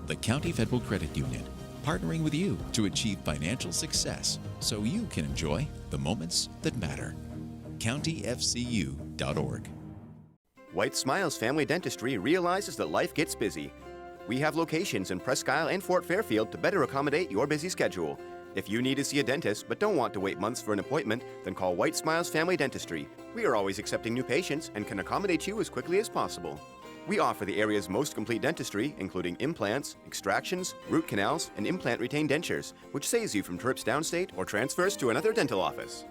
The County Federal Credit Union, partnering with you to achieve financial success so you can enjoy the moments that matter. CountyFCU.org. White Smiles Family Dentistry realizes that life gets busy. We have locations in Presque Isle and Fort Fairfield to better accommodate your busy schedule. If you need to see a dentist but don't want to wait months for an appointment, then call White Smiles Family Dentistry. We are always accepting new patients and can accommodate you as quickly as possible. We offer the area's most complete dentistry, including implants, extractions, root canals, and implant-retained dentures, which saves you from trips downstate or transfers to another dental office.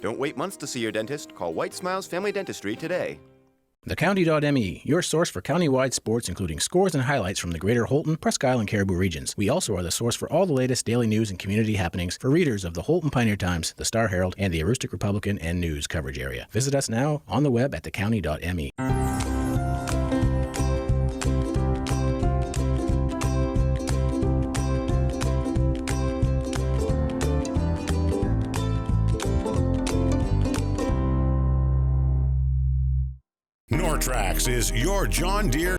Don't wait months to see your dentist. Call White Smiles Family Dentistry today. TheCounty.me, your source for county-wide sports, including scores and highlights from the Greater Holton, Presque Isle, and Caribou regions. We also are the source for all the latest daily news and community happenings for readers of the Holton Pioneer Times, the Star Herald, and the Aroostook Republican and News coverage area. Visit us now on the web at thecounty.me. Nortrax is your John Deere.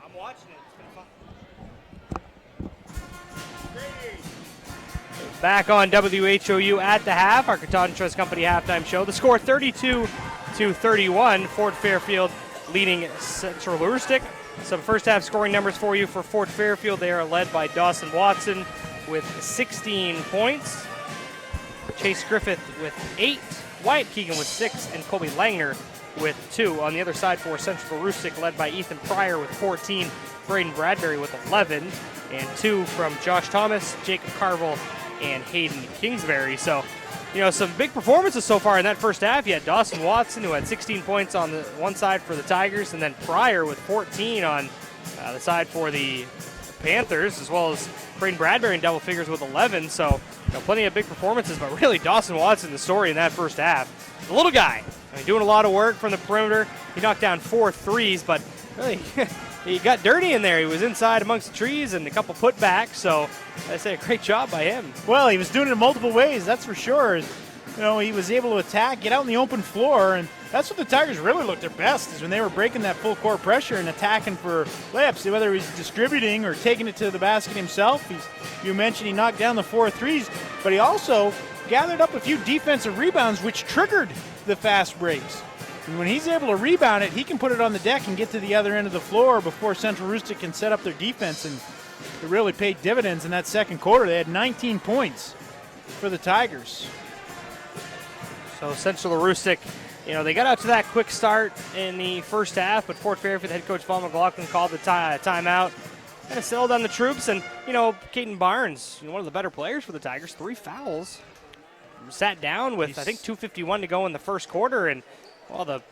I'm watching it. Back on WHOU at the half, our Katahdin Trust Company halftime show. The score 32-31. Fort Fairfield leading Central Aroostook. Some first half scoring numbers for you for Fort Fairfield. They are led by Dawson Watson with 16 points. Chase Griffith with 8. Wyatt Keegan with 6. And Colby Langner with 2. On the other side for Central Aroostook, led by Ethan Pryor with 14. Braden Bradbury with 11. And 2 from Josh Thomas, Jacob Carville, and Hayden Kingsbury. So, some big performances so far in that first half. You had Dawson Watson, who had 16 points on the one side for the Tigers, and then Pryor with 14 on the side for the Panthers, as well as Braden Bradbury in double figures with 11. So, plenty of big performances, but really Dawson Watson, the story in that first half. The little guy, doing a lot of work from the perimeter. He knocked down 4 threes, but really he got dirty in there. He was inside amongst the trees and a couple putbacks, so I say a great job by him. Well, he was doing it in multiple ways, that's for sure. He was able to attack, get out in the open floor, and that's what the Tigers really looked their best, is when they were breaking that full court pressure and attacking for layups, whether he's distributing or taking it to the basket himself. You mentioned he knocked down the 4 threes, but he also gathered up a few defensive rebounds, which triggered the fast breaks. And when he's able to rebound it, he can put it on the deck and get to the other end of the floor before Central Aroostook can set up their defense. And it really paid dividends in that second quarter. They had 19 points for the Tigers. So Central Aroostook, they got out to that quick start in the first half, but Fort Fairfield head coach Paul McLaughlin called the timeout. Kind of settled on the troops, and, Caden Barnes, one of the better players for the Tigers, 3 fouls. Sat down with, I think, 2:51 to go in the first quarter, and the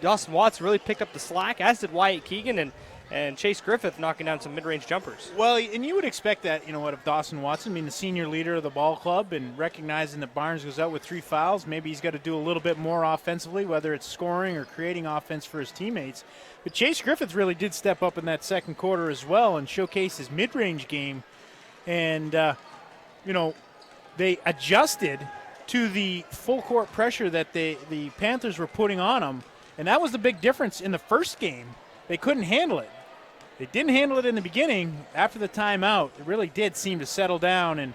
Dawson Watts really picked up the slack, as did Wyatt Keegan, and and Chase Griffith knocking down some mid-range jumpers. Well, and you would expect that, of Dawson Watson being the senior leader of the ball club and recognizing that Barnes goes out with 3 fouls. Maybe he's got to do a little bit more offensively, whether it's scoring or creating offense for his teammates. But Chase Griffith really did step up in that second quarter as well and showcase his mid-range game. And, they adjusted to the full court pressure that the Panthers were putting on them. And that was the big difference in the first game. They couldn't handle it. They didn't handle it in the beginning. After the timeout, it really did seem to settle down and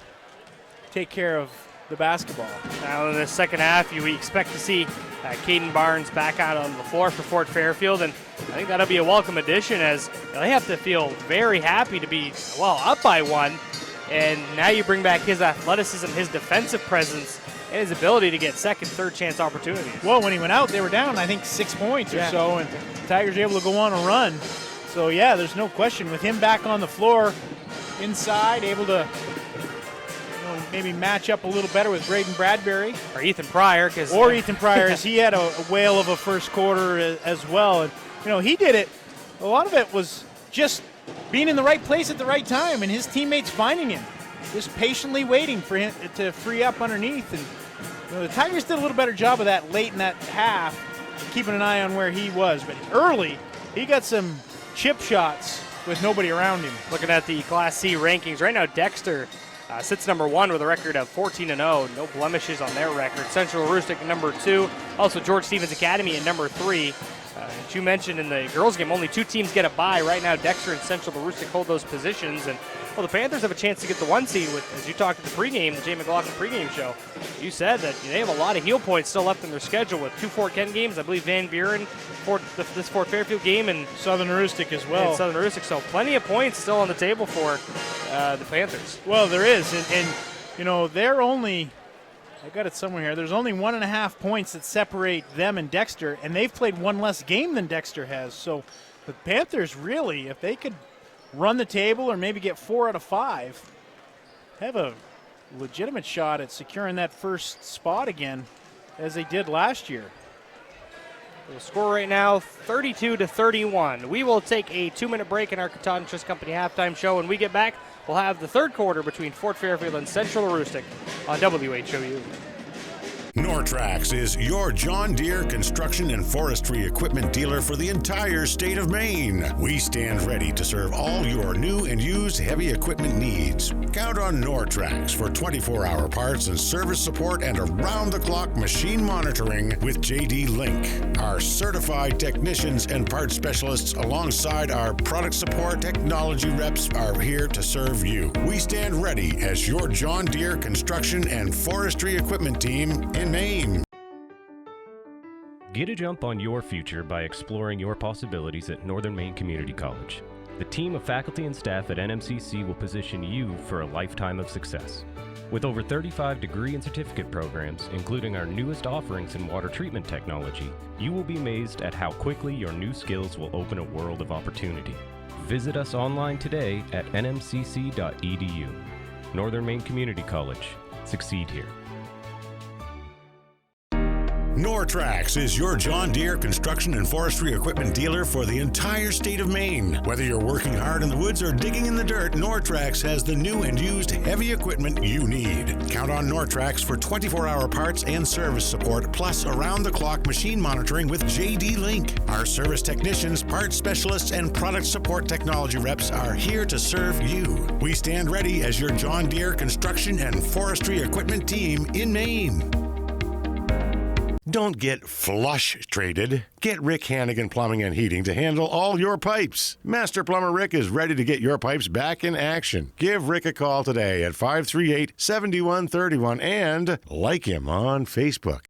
take care of the basketball. Now in the second half, we expect to see Caden Barnes back out on the floor for Fort Fairfield, and I think that'll be a welcome addition as they have to feel very happy to be, up by 1. And now you bring back his athleticism, his defensive presence, and his ability to get second, third chance opportunities. Well, when he went out, they were down, I think, 6 points or so, and the Tigers were able to go on a run. So, yeah, there's no question. With him back on the floor, inside, able to maybe match up a little better with Braden Bradbury. Or Ethan Pryor. Ethan Pryor, as he had a whale of a first quarter as well. And, he did it. A lot of it was just being in the right place at the right time and his teammates finding him, just patiently waiting for him to free up underneath. And the Tigers did a little better job of that late in that half, keeping an eye on where he was. But early, he got some chip shots with nobody around him. Looking at the Class C rankings, right now Dexter sits number 1 with a record of 14-0, no blemishes on their record. Central Aroostook number 2, also George Stevens Academy at number 3. As you mentioned in the girls' game, only 2 teams get a bye. Right now, Dexter and Central Aroostook hold those positions. And, the Panthers have a chance to get the 1 seed with, as you talked at the pregame, the Jay McLaughlin pregame show. You said that they have a lot of heel points still left in their schedule with 2 Fort Kent games. I believe Van Buren, this Fort Fairfield game, and Southern Aroostook as well. And Southern Aroostook, so plenty of points still on the table for the Panthers. Well, there is, and they're only, I got it somewhere here, there's only 1.5 points that separate them and Dexter, and they've played 1 less game than Dexter has. So the Panthers really, if they could run the table or maybe get 4 out of 5, have a legitimate shot at securing that first spot again as they did last year. The score right now, 32-31. We will take a 2-minute break in our Katahdin Trust Company halftime show. When we get back, we'll have the third quarter between Fort Fairfield and Central Aroostook on WHOU. Nortrax is your John Deere construction and forestry equipment dealer for the entire state of Maine. We stand ready to serve all your new and used heavy equipment needs. Count on Nortrax for 24-hour parts and service support and around-the-clock machine monitoring with JD Link. Our certified technicians and parts specialists alongside our product support technology reps are here to serve you. We stand ready as your John Deere construction and forestry equipment team in Maine. Get a jump on your future by exploring your possibilities at Northern Maine Community College. The team of faculty and staff at NMCC will position you for a lifetime of success. With over 35 degree and certificate programs, including our newest offerings in water treatment technology, you will be amazed at how quickly your new skills will open a world of opportunity. Visit us online today at nmcc.edu. Northern Maine Community College. Succeed here. Nortrax is your John Deere construction and forestry equipment dealer for the entire state of Maine. Whether you're working hard in the woods or digging in the dirt, Nortrax has the new and used heavy equipment you need. Count on Nortrax for 24-hour parts and service support, plus around-the-clock machine monitoring with JD Link. Our service technicians, parts specialists, and product support technology reps are here to serve you. We stand ready as your John Deere construction and forestry equipment team in Maine. Don't get flush traded. Get Rick Hannigan Plumbing and Heating to handle all your pipes. Master Plumber Rick is ready to get your pipes back in action. Give Rick a call today at 538-7131 and like him on Facebook.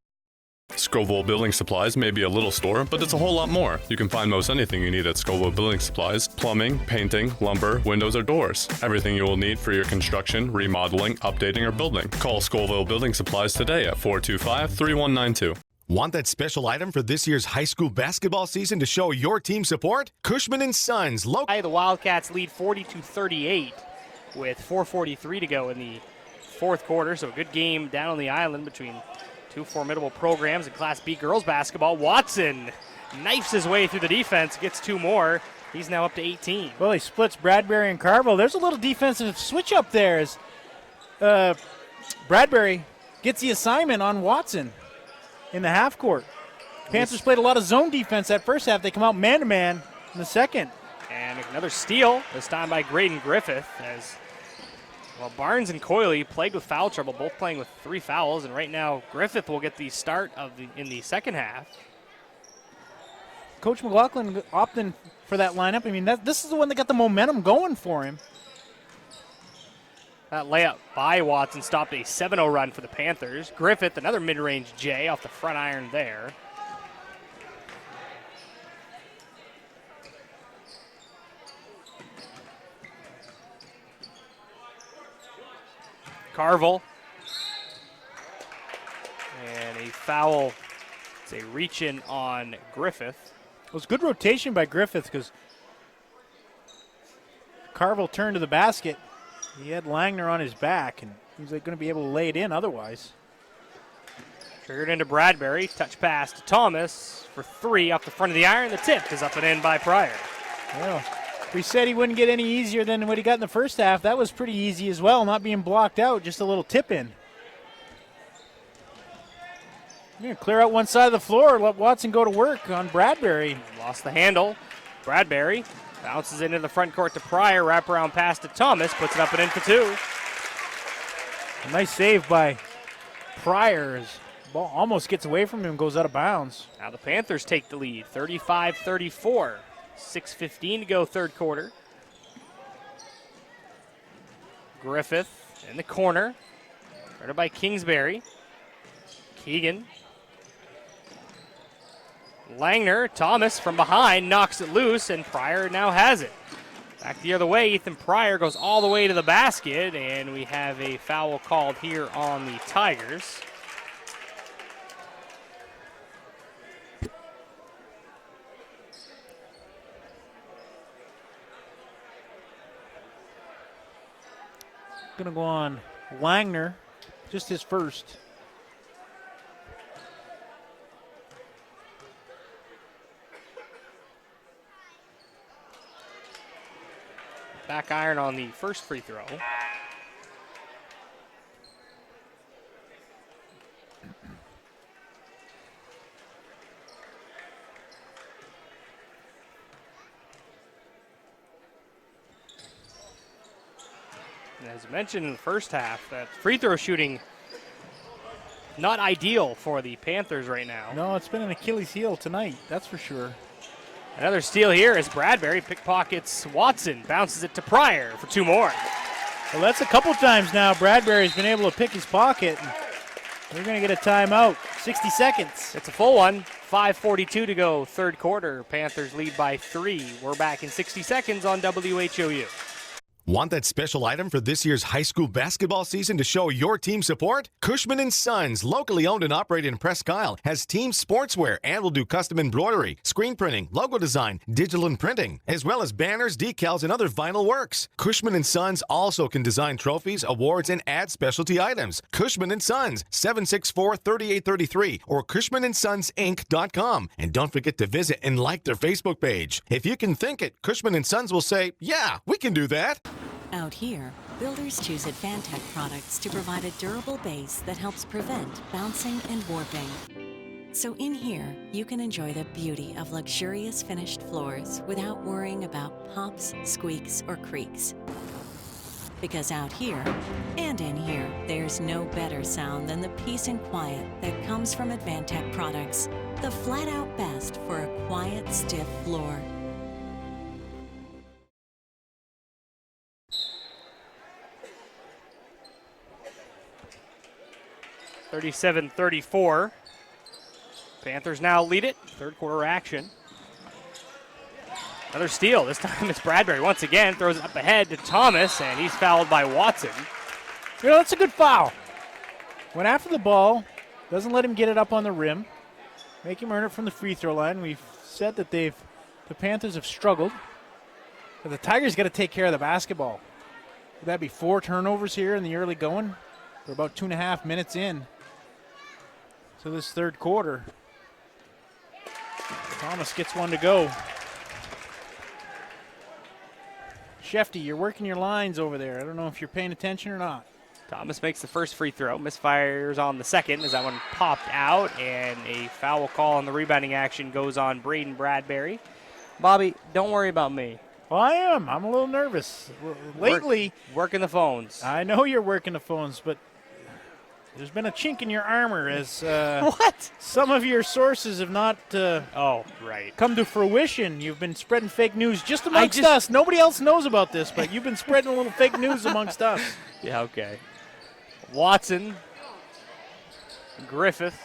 Scoville Building Supplies may be a little store, but it's a whole lot more. You can find most anything you need at Scoville Building Supplies: plumbing, painting, lumber, windows, or doors. Everything you will need for your construction, remodeling, updating, or building. Call Scoville Building Supplies today at 425-3192. Want that special item for this year's high school basketball season to show your team support? Cushman & Sons. The Wildcats lead 40-38 with 4:43 to go in the fourth quarter, so a good game down on the island between two formidable programs in Class B girls basketball. Watson knifes his way through the defense, gets 2 more. He's now up to 18. Well, he splits Bradbury and Carville. There's a little defensive switch up there as Bradbury gets the assignment on Watson in the half court. Panthers played a lot of zone defense that first half. They come out man-to-man in the second. And another steal, this time by Graydon Griffith, as well, Barnes and Coyley played with foul trouble, both playing with 3 fouls, and right now Griffith will get the start in the second half. Coach McLaughlin opting for that lineup. I mean, this is the one that got the momentum going for him. That layup by Watson stopped a 7-0 run for the Panthers. Griffith, another mid-range J off the front iron there. Carville. And a foul. It's a reach-in on Griffith. It was good rotation by Griffith because Carville turned to the basket. He had Langner on his back, and he was going to be able to lay it in otherwise. Triggered into Bradbury. Touch pass to Thomas for 3 off the front of the iron. The tip is up and in by Pryor. Well, we said he wouldn't get any easier than what he got in the first half. That was pretty easy as well, not being blocked out, just a little tip in. Yeah, clear out one side of the floor, let Watson go to work on Bradbury. Lost the handle. Bradbury bounces into the front court to Pryor, wraparound pass to Thomas, puts it up and in for 2. A nice save by Pryor. His ball almost gets away from him, goes out of bounds. Now the Panthers take the lead, 35-34. 6:15 to go third quarter. Griffith in the corner, guarded by Kingsbury. Keegan. Langner, Thomas from behind, knocks it loose, and Pryor now has it. Back the other way, Ethan Pryor goes all the way to the basket, and we have a foul called here on the Tigers. Going to go on Langner, just his first. Back iron on the first free throw. And as mentioned in the first half, that free throw shooting not ideal for the Panthers right now. No, it's been an Achilles heel tonight, that's for sure. Another steal here as Bradbury pickpockets Watson, bounces it to Pryor for 2 more. Well, that's a couple times now Bradbury's been able to pick his pocket. They're going to get a timeout. 60 seconds. It's a full one. 5:42 to go third quarter. Panthers lead by 3. We're back in 60 seconds on WHOU. Want that special item for this year's high school basketball season to show your team support? Cushman & Sons, locally owned and operated in Presque Isle, has team sportswear and will do custom embroidery, screen printing, logo design, digital and printing, as well as banners, decals, and other vinyl works. Cushman & Sons also can design trophies, awards, and add specialty items. Cushman & Sons, 764-3833 or CushmanandSonsInc.com. And don't forget to visit and like their Facebook page. If you can think it, Cushman & Sons will say, yeah, we can do that. Out here, builders choose Advantech products to provide a durable base that helps prevent bouncing and warping. So in here, you can enjoy the beauty of luxurious finished floors without worrying about pops, squeaks, or creaks. Because out here, and in here, there's no better sound than the peace and quiet that comes from Advantech products. The flat-out best for a quiet, stiff floor. 37-34. Panthers now lead it. Third quarter action. Another steal. This time it's Bradbury once again. Throws it up ahead to Thomas, and he's fouled by Watson. You know, that's a good foul. Went after the ball. Doesn't let him get it up on the rim. Make him earn it from the free throw line. We've said that the Panthers have struggled. But the Tigers got to take care of the basketball. Would that be 4 turnovers here in the early going? We're about 2.5 minutes in to this third quarter. Thomas gets one to go. Shefty, you're working your lines over there. I don't know if you're paying attention or not. Thomas makes the first free throw, misfires on the second as that one popped out, and a foul call on the rebounding action goes on Braden Bradbury. Bobby, don't worry about me. Well, I am. I'm a little nervous. Lately. Working the phones. I know you're working the phones, but there's been a chink in your armor as what? Some of your sources have not right. come to fruition. You've been spreading fake news just amongst us. Nobody else knows about this, but you've been spreading a little fake news amongst us. Yeah, okay. Watson, Griffith.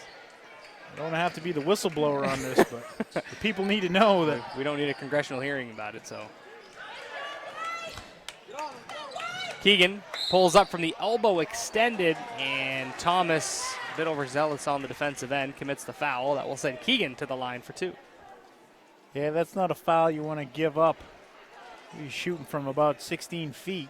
I don't have to be the whistleblower on this, but the people need to know that. We don't need a congressional hearing about it, so. Keegan pulls up from the elbow extended, and Thomas, a bit overzealous on the defensive end, commits the foul. That will send Keegan to the line for 2. Yeah, that's not a foul you want to give up. He's shooting from about 16 feet.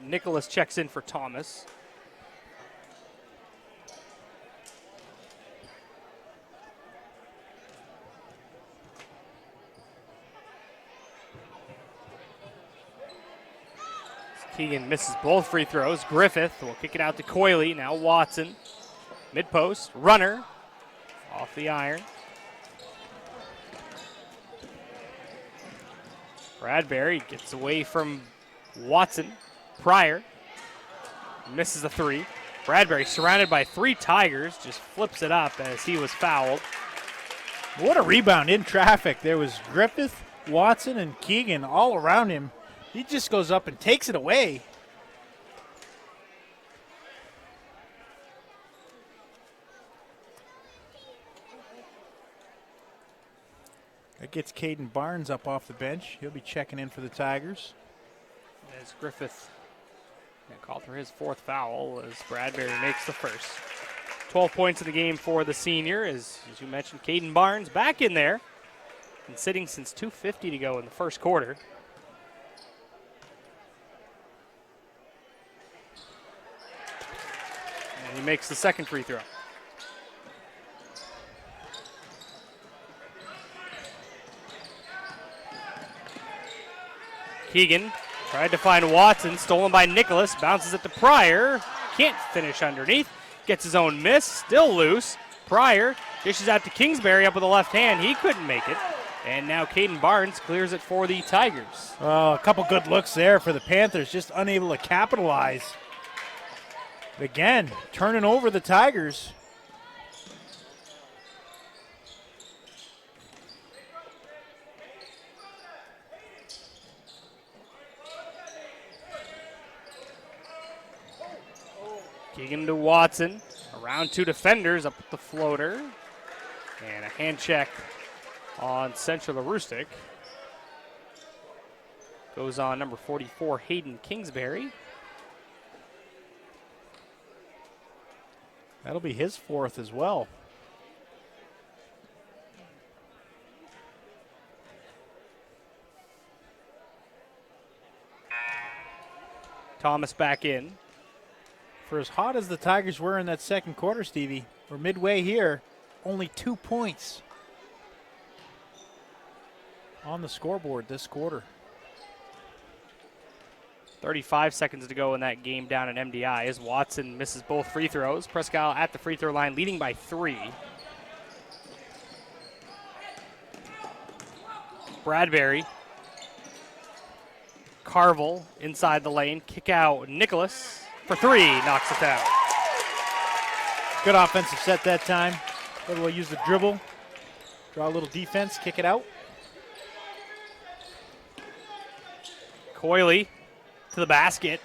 Nicholas checks in for Thomas. Keegan misses both free throws. Griffith will kick it out to Coyley. Now Watson. Mid-post. Runner. Off the iron. Bradbury gets away from Watson. Pryor misses a 3. Bradbury, surrounded by 3 Tigers, just flips it up as he was fouled. What a rebound in traffic. There was Griffith, Watson, and Keegan all around him. He just goes up and takes it away. That gets Caden Barnes up off the bench. He'll be checking in for the Tigers. As Griffith called for his 4th foul as Bradbury makes the first. 12 points in the game for the senior, as you mentioned, Caden Barnes back in there. Been sitting since 2:50 to go in the first quarter. And he makes the second free throw. Keegan tried to find Watson, stolen by Nicholas, bounces it to Pryor, can't finish underneath, gets his own miss, still loose. Pryor dishes out to Kingsbury up with the left hand, he couldn't make it. And now Caden Barnes clears it for the Tigers. Oh, a couple good looks there for the Panthers, just unable to capitalize. Again, turning over the Tigers. Keegan to Watson. Around 2 defenders up with the floater. And a hand check on Central Aroostook. Goes on number 44, Hayden Kingsbury. That'll be his 4th as well. Thomas back in. For as hot as the Tigers were in that second quarter, Stevie, we're midway here, only 2 points on the scoreboard this quarter. 35 seconds to go in that game down at MDI as Watson misses both free throws. Presque Isle at the free throw line, leading by 3. Bradbury. Carvel inside the lane. Kick out Nicholas for 3. Knocks it down. Good offensive set that time. Able to use the dribble. Draw a little defense. Kick it out. Coyley to the basket.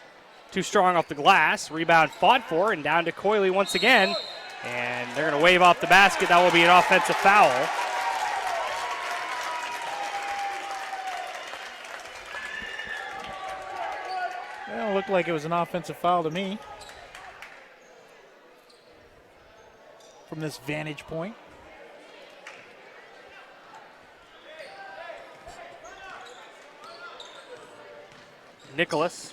Too strong off the glass. Rebound fought for and down to Coyley once again. And they're going to wave off the basket. That will be an offensive foul. Well, it looked like it was an offensive foul to me from this vantage point. Nicholas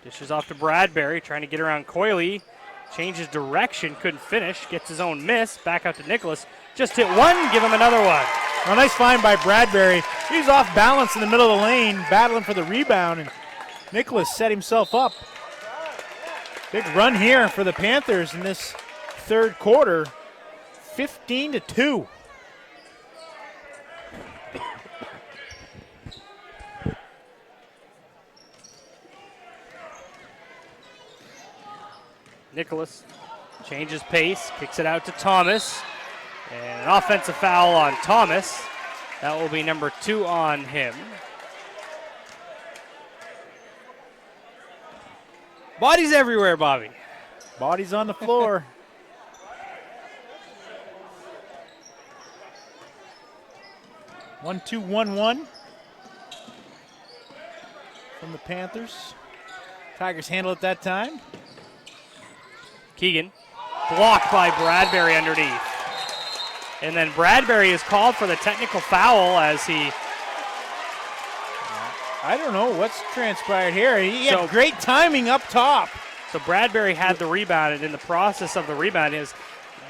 Dishes off to Bradbury, trying to get around Coyley. Changes direction, couldn't finish. Gets his own miss. Back out to Nicholas. Just hit one, give him another one. A nice find by Bradbury. He's off balance in the middle of the lane, battling for the rebound, and Nicholas set himself up. Big run here for the Panthers in this third quarter, 15-2. Nicholas changes pace, kicks it out to Thomas. And an offensive foul on Thomas. That will be number 2 on him. Bodies everywhere, Bobby. Bodies on the floor. One, 2, 1-1 from the Panthers. Tigers handle it that time. Keegan blocked by Bradbury underneath. And then Bradbury is called for the technical foul as he... I don't know what's transpired here. He had great timing up top. So Bradbury had the rebound, and in the process of the rebound,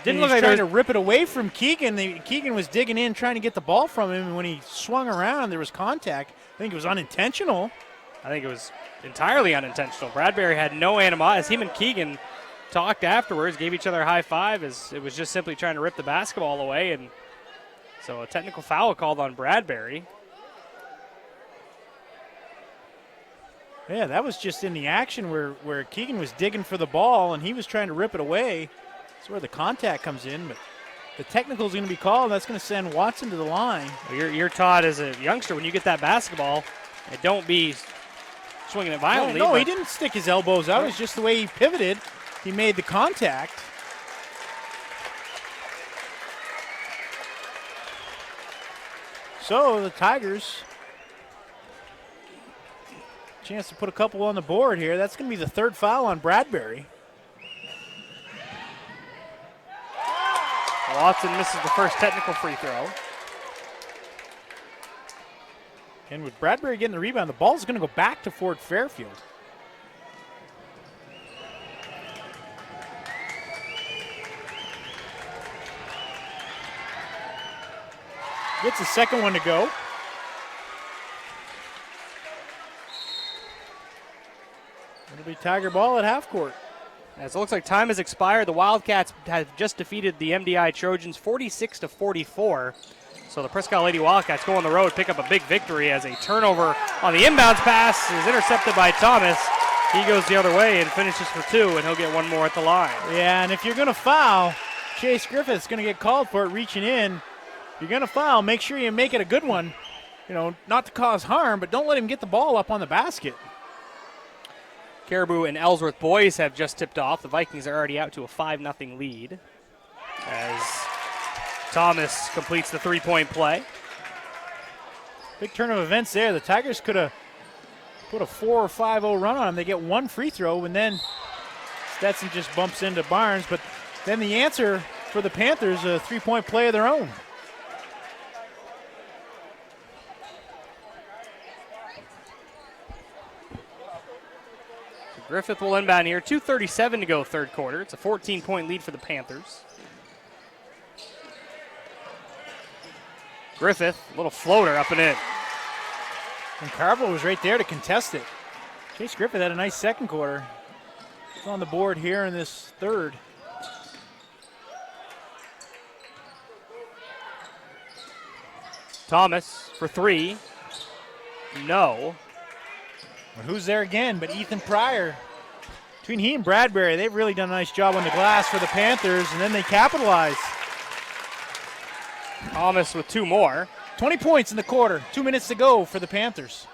didn't look like trying to rip it away from Keegan. Keegan was digging in, trying to get the ball from him, and when he swung around, there was contact. I think it was unintentional. I think it was entirely unintentional. Bradbury had no animosity. As him and Keegan talked afterwards, gave each other a high five, as it was just simply trying to rip the basketball away, and so a technical foul called on Bradbury. Yeah, that was just in the action where Keegan was digging for the ball and he was trying to rip it away. That's where the contact comes in, but the technical is going to be called, and that's going to send Watson to the line. Well, you're taught as a youngster, when you get that basketball, don't be swinging it violently. No, he didn't stick his elbows out. It was just the way he pivoted. He made the contact. So the Tigers, chance to put a couple on the board here. That's going to be the third foul on Bradbury. Watson misses the first technical free throw. And with Bradbury getting the rebound, the ball's going to go back to Fort Fairfield. Gets the second one to go. It'll be Tiger ball at half court. As it looks like time has expired, the Wildcats have just defeated the MDI Trojans 46-44. So the Presque Isle Lady Wildcats go on the road, pick up a big victory as a turnover on the inbounds pass is intercepted by Thomas. He goes the other way and finishes for 2, and he'll get one more at the line. Yeah, and if you're going to foul, Chase Griffith's going to get called for it reaching in. If you're going to foul, make sure you make it a good one. You know, not to cause harm, but don't let him get the ball up on the basket. Caribou and Ellsworth boys have just tipped off. The Vikings are already out to a 5-0 lead as Thomas completes the three-point play. Big turn of events there. The Tigers could have put a 4 or 5-0 run on them. They get one free throw, and then Stetson just bumps into Barnes. But then the answer for the Panthers, a three-point play of their own. Griffith will inbound here. 2:37 to go third quarter. It's a 14-point lead for the Panthers. Griffith, a little floater up and in. And Carville was right there to contest it. Chase Griffith had a nice second quarter. He's on the board here in this third. Thomas for 3. No. But who's there again but Ethan Pryor? Between he and Bradbury, they've really done a nice job on the glass for the Panthers, and then they capitalize. Thomas with 2 more. 20 points in the quarter. 2 minutes to go for the Panthers.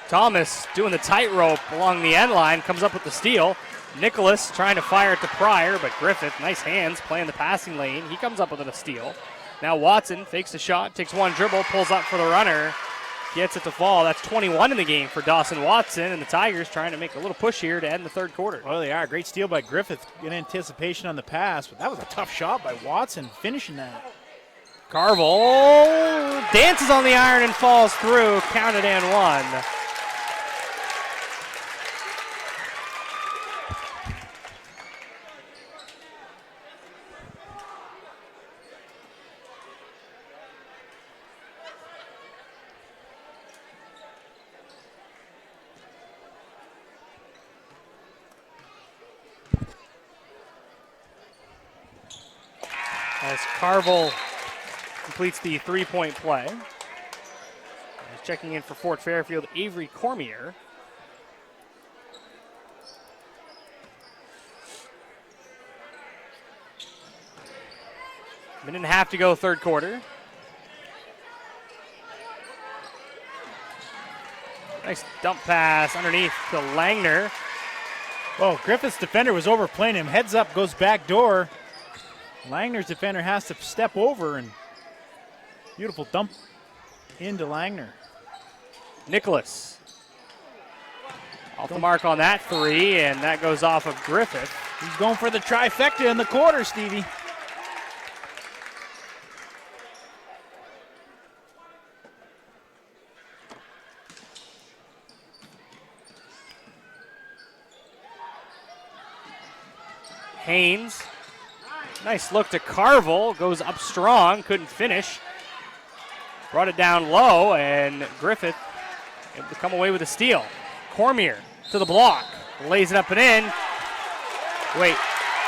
Thomas doing the tightrope along the end line, comes up with the steal. Nicholas trying to fire it to Pryor, but Griffith, nice hands, playing the passing lane. He comes up with a steal. Now Watson fakes the shot, takes one dribble, pulls up for the runner. Gets it to fall. That's 21 in the game for Dawson Watson, and the Tigers trying to make a little push here to end the third quarter. Well, they are. Great steal by Griffith in anticipation on the pass, but that was a tough shot by Watson finishing that. Carville dances on the iron and falls through. Counted and one. as Carville completes the three-point play. Checking in for Fort Fairfield, Avery Cormier. Minute and a half to go, third quarter. Nice dump pass underneath to Langner. Oh, Griffith's defender was overplaying him. Heads up, goes back door. Langner's defender has to step over, and beautiful dump into Langner. Nicholas. Off the mark on that three, and that goes off of Griffith. He's going for the trifecta in the quarter, Stevie. Haynes. Nice look to Carville. Goes up strong. Couldn't finish. Brought it down low, and Griffith able to come away with a steal. Cormier to the block. Lays it up and in. Wait.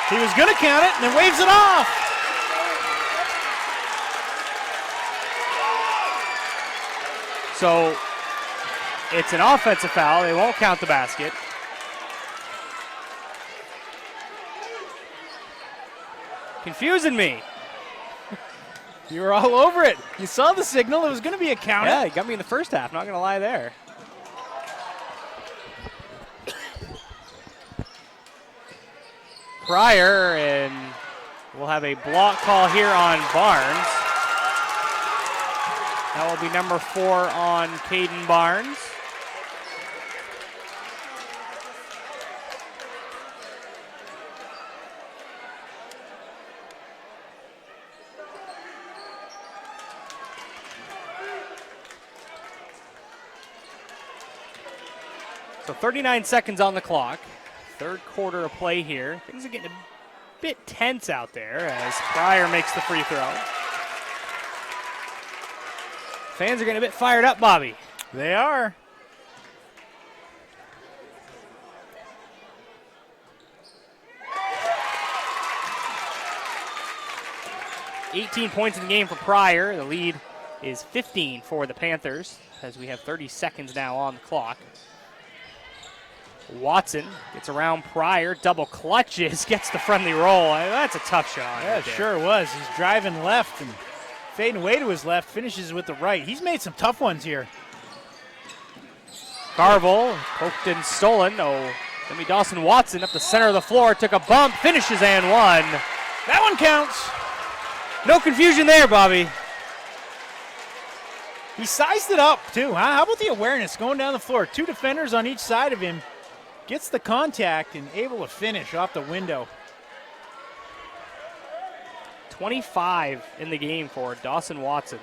He was going to count it and then waves it off. So it's an offensive foul. They won't count the basket. Confusing me. You were all over it. You saw the signal. It was going to be a count. Yeah, it got me in the first half. Not going to lie there. Pryor, and we'll have a block call here on Barnes. That will be number 4 on Caden Barnes. So 39 seconds on the clock. Third quarter of play here. Things are getting a bit tense out there as Pryor makes the free throw. Fans are getting a bit fired up, Bobby. They are. $18 points in the game for Pryor. The lead is 15 for the Panthers as we have 30 seconds now on the clock. Watson gets around Pryor, double clutches, gets the friendly roll. That's a tough shot. Yeah, it sure was. He's driving left and fading away to his left, finishes with the right. He's made some tough ones here. Carville, poked and stolen. Oh, Demi Dawson Watson up the center of the floor, took a bump, finishes and one. That one counts. No confusion there, Bobby. He sized it up, too. Huh? How about the awareness going down the floor? 2 defenders on each side of him. Gets the contact and able to finish off the window. 25 in the game for Dawson Watson.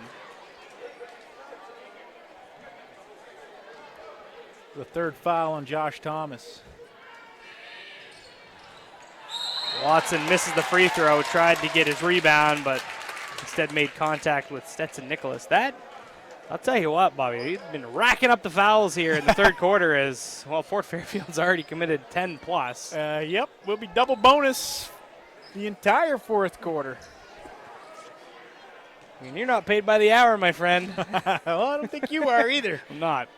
The third foul on Josh Thomas. Watson misses the free throw, tried to get his rebound, but instead made contact with Stetson Nicholas. That, I'll tell you what, Bobby, he's been racking up the fouls here in the third quarter as, well, Fort Fairfield's already committed 10 plus. Yep, we'll be double bonus the entire fourth quarter. I mean, you're not paid by the hour, my friend. Well, I don't think you are either. I'm not.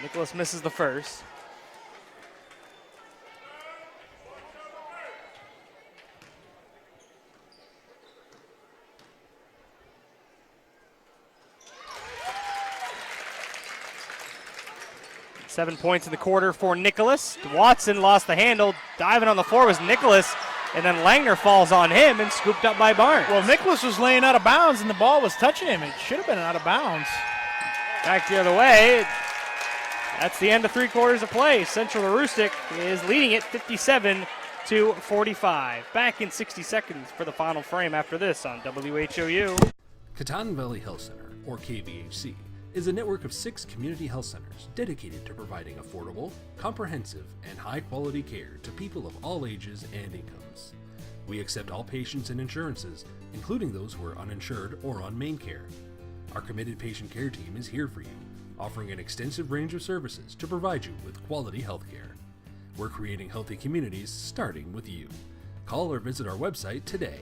Nicholas misses the first. Seven points in the quarter for Nicholas. Watson lost the handle. Diving on the floor was Nicholas, and then Langner falls on him and scooped up by Barnes. Well, Nicholas was laying out of bounds, and the ball was touching him. It should have been out of bounds. Back the other way. That's the end of 3 quarters of play. Central Aroostook is leading it 57-45. Back in 60 seconds for the final frame after this on WHOU. Katahdin Valley Health Center, or KVHC, is a network of 6 community health centers dedicated to providing affordable, comprehensive, and high-quality care to people of all ages and incomes. We accept all patients and insurances, including those who are uninsured or on main care. Our committed patient care team is here for you, offering an extensive range of services to provide you with quality health care. We're creating healthy communities, starting with you. Call or visit our website today.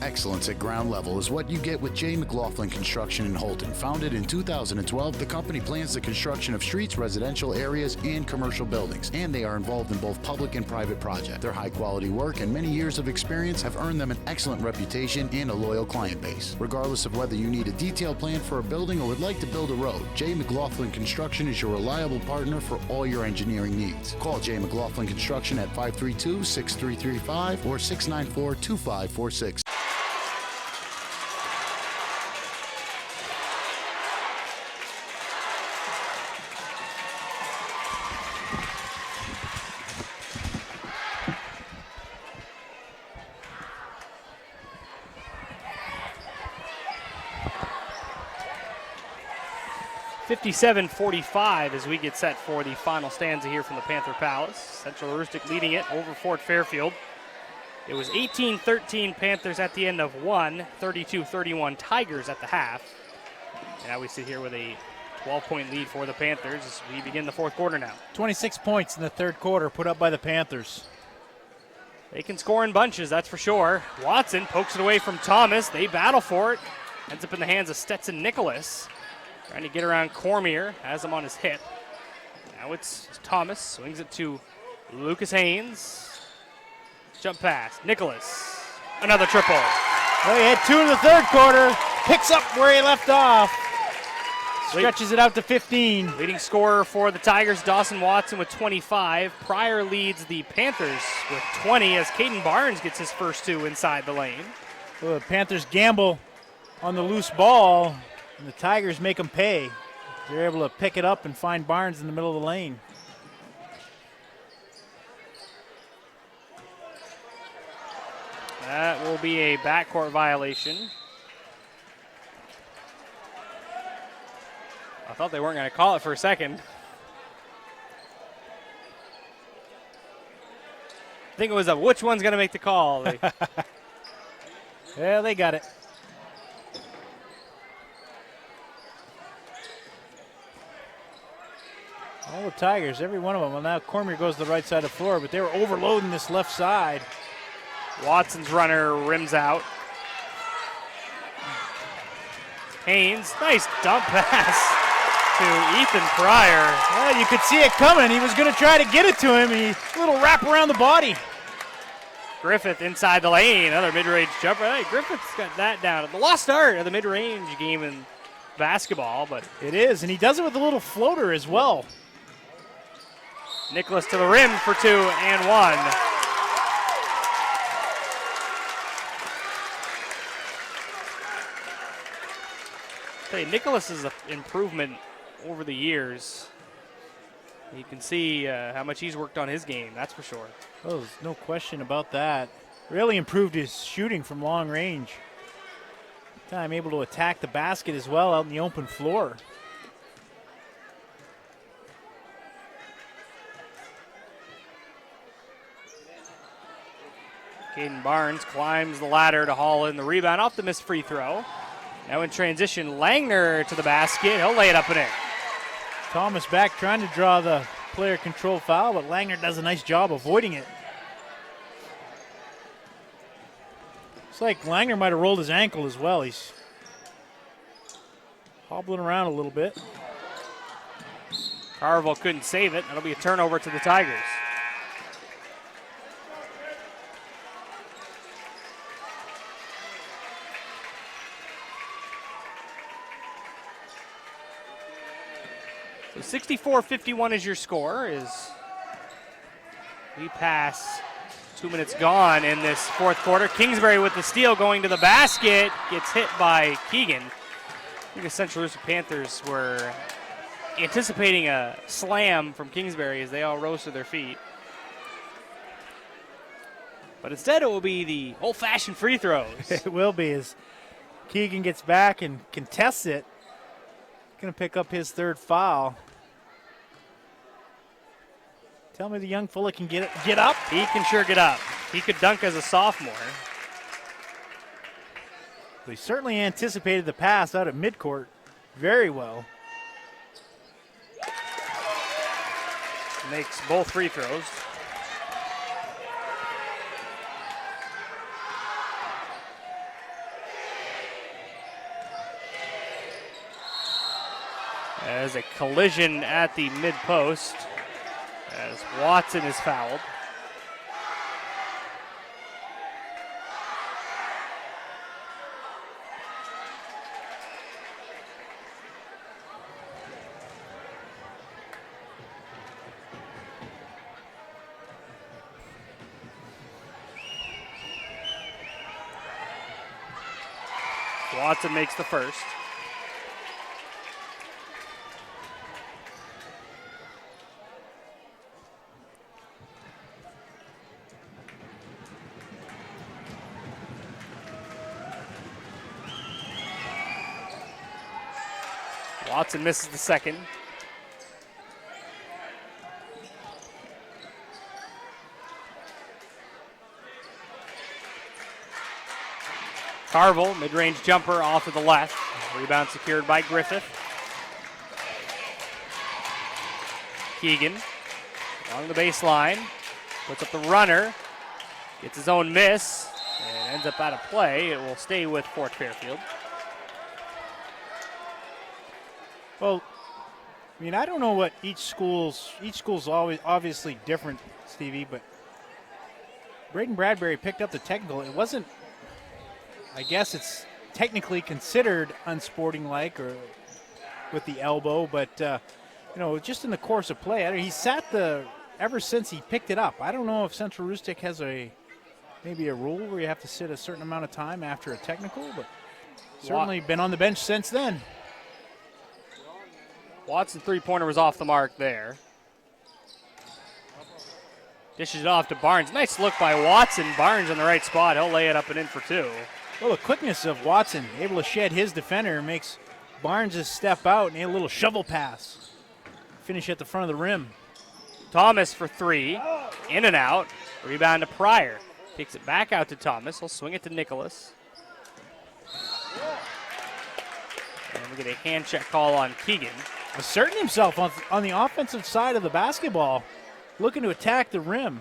Excellence at ground level is what you get with J. McLaughlin Construction in Holton. Founded in 2012, the company plans the construction of streets, residential areas, and commercial buildings, and they are involved in both public and private projects. Their high-quality work and many years of experience have earned them an excellent reputation and a loyal client base. Regardless of whether you need a detailed plan for a building or would like to build a road, J. McLaughlin Construction is your reliable partner for all your engineering needs. Call J. McLaughlin Construction at 532-6335 or 694-2546. 57-45 as we get set for the final stanza here from the Panther Palace. Central Aroostook leading it over Fort Fairfield. It was 18-13 Panthers at the end of one, 32-31 Tigers at the half. And now we sit here with a 12-point lead for the Panthers as we begin the fourth quarter now. 26 points in the third quarter put up by the Panthers. They can score in bunches, that's for sure. Watson pokes it away from Thomas. They battle for it. Ends up in the hands of Stetson Nicholas. Trying to get around Cormier, has him on his hip. Now it's Thomas, swings it to Lucas Haynes. Jump pass, Nicholas. Another triple. Well, he had two in the third quarter. Picks up where he left off. Stretches it out to 15. Leading scorer for the Tigers, Dawson Watson with 25. Pryor leads the Panthers with 20 as Caden Barnes gets his first two inside the lane. Well, the Panthers gamble on the loose ball, and the Tigers make them pay. They're able to pick it up and find Barnes in the middle of the lane. That will be a backcourt violation. I thought they weren't going to call it for a second. I think it was which one's going to make the call. Yeah, they got it. All the Tigers, every one of them. Well, now Cormier goes to the right side of the floor, but they were overloading this left side. Watson's runner rims out. Haynes, nice dump pass to Ethan Pryor. Well, you could see it coming. He was going to try to get it to him. He little wrap around the body. Griffith inside the lane, another mid-range jumper. Hey, Griffith's got that down. The lost art of the mid-range game in basketball, but it is, and he does it with a little floater as well. Nicholas to the rim for two and one. Hey, Nicholas's improvement over the years. You can see how much he's worked on his game, that's for sure. Oh, there's no question about that. Really improved his shooting from long range. Time able to attack the basket as well out in the open floor. Caden Barnes climbs the ladder to haul in the rebound off the missed free throw. Now in transition, Langner to the basket. He'll lay it up and in. Thomas back trying to draw the player control foul, but Langner does a nice job avoiding it. Looks like Langner might have rolled his ankle as well. He's hobbling around a little bit. Carville couldn't save it. That'll be a turnover to the Tigers. So 64-51 is your score as we pass 2 minutes gone in this fourth quarter. Kingsbury with the steal going to the basket. Gets hit by Keegan. I think the Central Aroostook Panthers were anticipating a slam from Kingsbury as they all rose to their feet. But instead it will be the old-fashioned free throws. It will be as Keegan gets back and contests it. Going to pick up his third foul. Tell me the young fella can get up. He can sure get up. He could dunk as a sophomore. He certainly anticipated the pass out at midcourt very well. makes both free throws. As a collision at the mid-post as Watson is fouled. Watson makes the first. Watson misses the second. Carville, mid-range jumper off to the left. Rebound secured by Griffith. Keegan along the baseline. Puts up the runner. Gets his own miss. And ends up out of play. It will stay with Fort Fairfield. Well, I mean, I don't know what each school's always obviously different, Stevie, but Braden Bradbury picked up the technical. It wasn't, I guess it's technically considered unsporting-like or with the elbow, but, just in the course of play, he sat ever since he picked it up. I don't know if Central Rustic has maybe a rule where you have to sit a certain amount of time after a technical, but certainly been on the bench since then. Watson three-pointer was off the mark there. Dishes it off to Barnes. Nice look by Watson. Barnes in the right spot. He'll lay it up and in for two. Well, the quickness of Watson, able to shed his defender, makes Barnes step out and a little shovel pass. Finish at the front of the rim. Thomas for three. In and out. Rebound to Pryor. Kicks it back out to Thomas. He'll swing it to Nicholas. And we get a hand check call on Keegan. Asserting himself on the offensive side of the basketball, looking to attack the rim.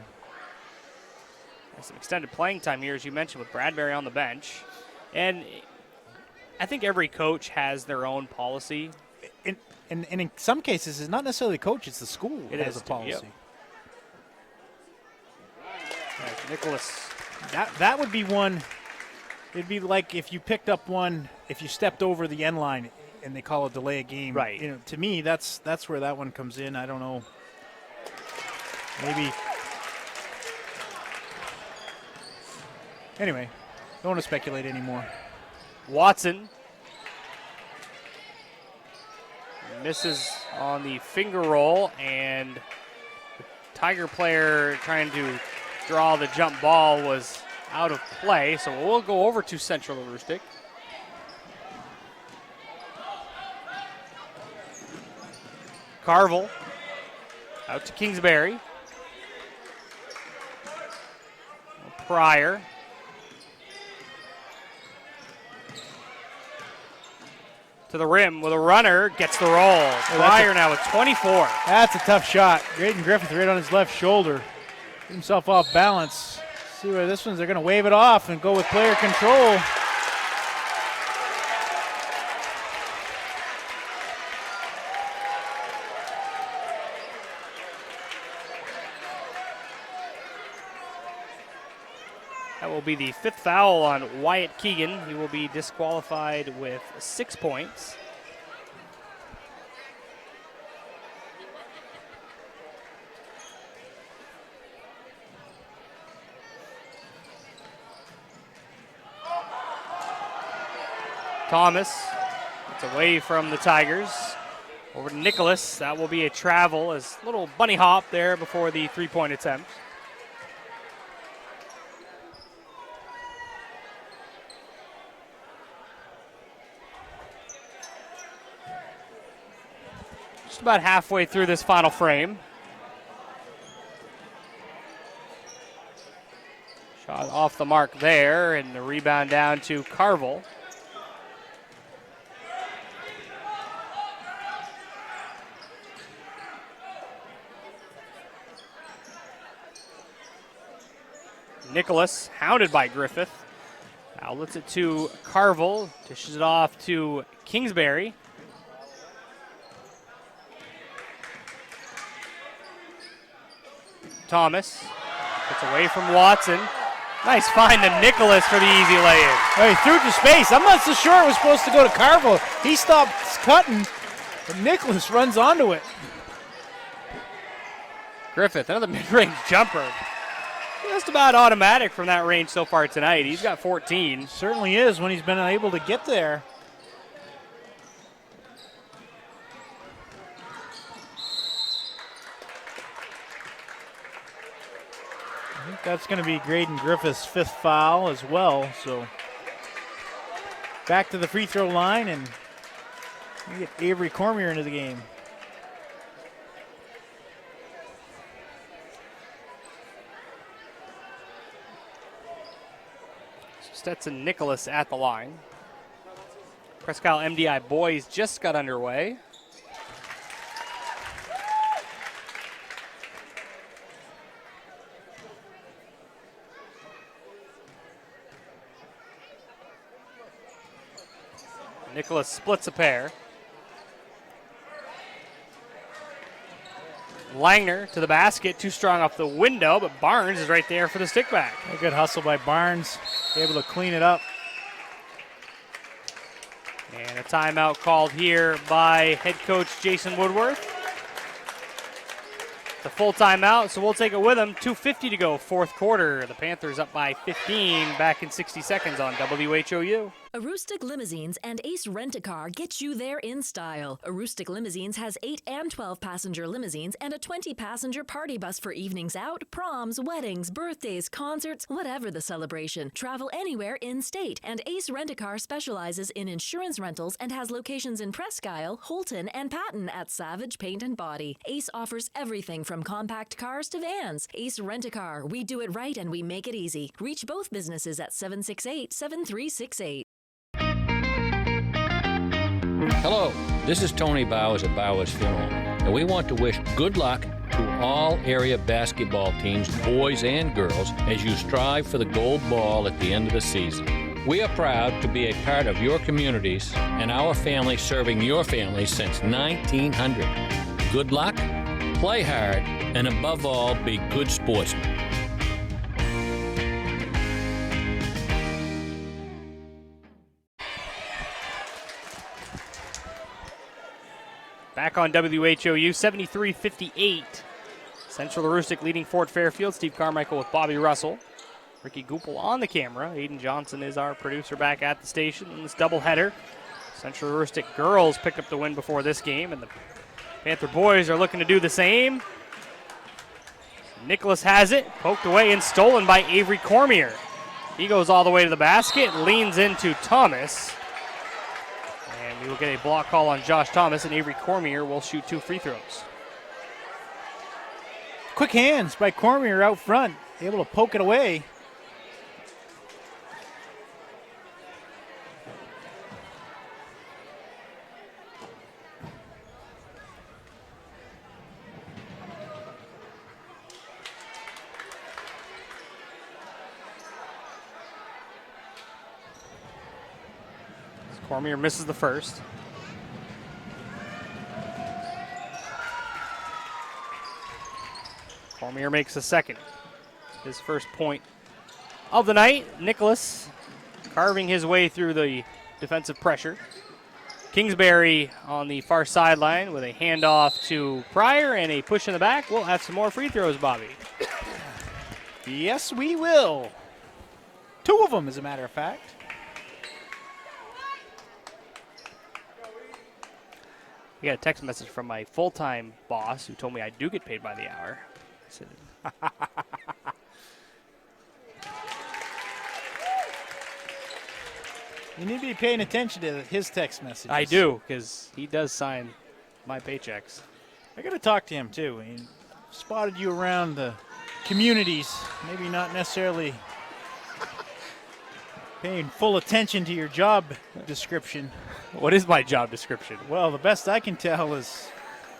There's some extended playing time here, as you mentioned, with Bradbury on the bench. And I think every coach has their own policy. And in some cases, it's not necessarily the coach, it's the school that has a policy. Yep. Nicholas. That would be one. It'd be like if you picked up one, if you stepped over the end line and they call it delay a game. Right. To me, that's where that one comes in. I don't know. Maybe. Anyway, don't want to speculate anymore. Watson misses on the finger roll, and the Tiger player trying to draw the jump ball was out of play, so we'll go over to Central Rustic. Carville out to Kingsbury. Pryor. To the rim with a runner, gets the roll. Pryor now with 24. That's a tough shot. Graydon Griffith right on his left shoulder. Get himself off balance. See where this one's, they're going to wave it off and go with player control. That will be the fifth foul on Wyatt Keegan. He will be disqualified with 6 points. Thomas gets away from the Tigers. Over to Nicholas. That will be a travel, as little bunny hop there before the three-point attempt. Just about halfway through this final frame. Shot off the mark there, and the rebound down to Carville. Nicholas, hounded by Griffith. Outlets it to Carville, dishes it off to Kingsbury. Thomas gets away from Watson. Nice find to Nicholas for the easy lay-in. Oh, he threw it to space. I'm not so sure it was supposed to go to Carville. He stopped cutting, but Nicholas runs onto it. Griffith, another mid-range jumper. Just about automatic from that range so far tonight. He's got 14. Certainly is when he's been able to get there. I think that's going to be Graydon Griffith's 5th foul as well. So back to the free throw line, and we get Avery Cormier into the game. Stetson Nicholas at the line. Presque Isle MDI boys just got underway. Nicholas splits a pair. Langner to the basket, too strong off the window, but Barnes is right there for the stick back. A good hustle by Barnes, able to clean it up. And a timeout called here by head coach Jason Woodworth. The full timeout, so we'll take it with him. 2:50 to go, 4th quarter. The Panthers up by 15, back in 60 seconds on WHOU. Aroostook Limousines and Ace Rent-A-Car get you there in style. Aroostook Limousines has 8 and 12 passenger limousines and a 20 passenger party bus for evenings out, proms, weddings, birthdays, concerts, whatever the celebration. Travel anywhere in state. And Ace Rent-A-Car specializes in insurance rentals and has locations in Presque Isle, Holton, and Patton at Savage Paint and Body. Ace offers everything from compact cars to vans. Ace Rent-A-Car, we do it right and we make it easy. Reach both businesses at 768-7368. Hello, this is Tony Bowers at Bowers Funeral, and we want to wish good luck to all area basketball teams, boys and girls, as you strive for the gold ball at the end of the season. We are proud to be a part of your communities and our family serving your family since 1900. Good luck, play hard, and above all, be good sportsmen. Back on WHOU, 73-58. Central Aroostook leading Fort Fairfield. Steve Carmichael with Bobby Russell. Ricky Goupel on the camera. Aiden Johnson is our producer back at the station in this doubleheader. Central Aroostook girls picked up the win before this game, and the Panther boys are looking to do the same. Nicholas has it, poked away and stolen by Avery Cormier. He goes all the way to the basket, leans into Thomas. We will get a block call on Josh Thomas, and Avery Cormier will shoot 2 free throws. Quick hands by Cormier out front, able to poke it away. Cormier misses the first. Cormier makes the second. His first point of the night. Nicholas carving his way through the defensive pressure. Kingsbury on the far sideline with a handoff to Pryor and a push in the back. We'll have some more free throws, Bobby. Yes, we will. 2 of them, as a matter of fact. I got a text message from my full-time boss who told me I do get paid by the hour. I said, you need to be paying attention to his text messages. I do, because he does sign my paychecks. I got to talk to him, too. He spotted you around the communities, maybe not necessarily paying full attention to your job description. What is my job description? Well, the best I can tell is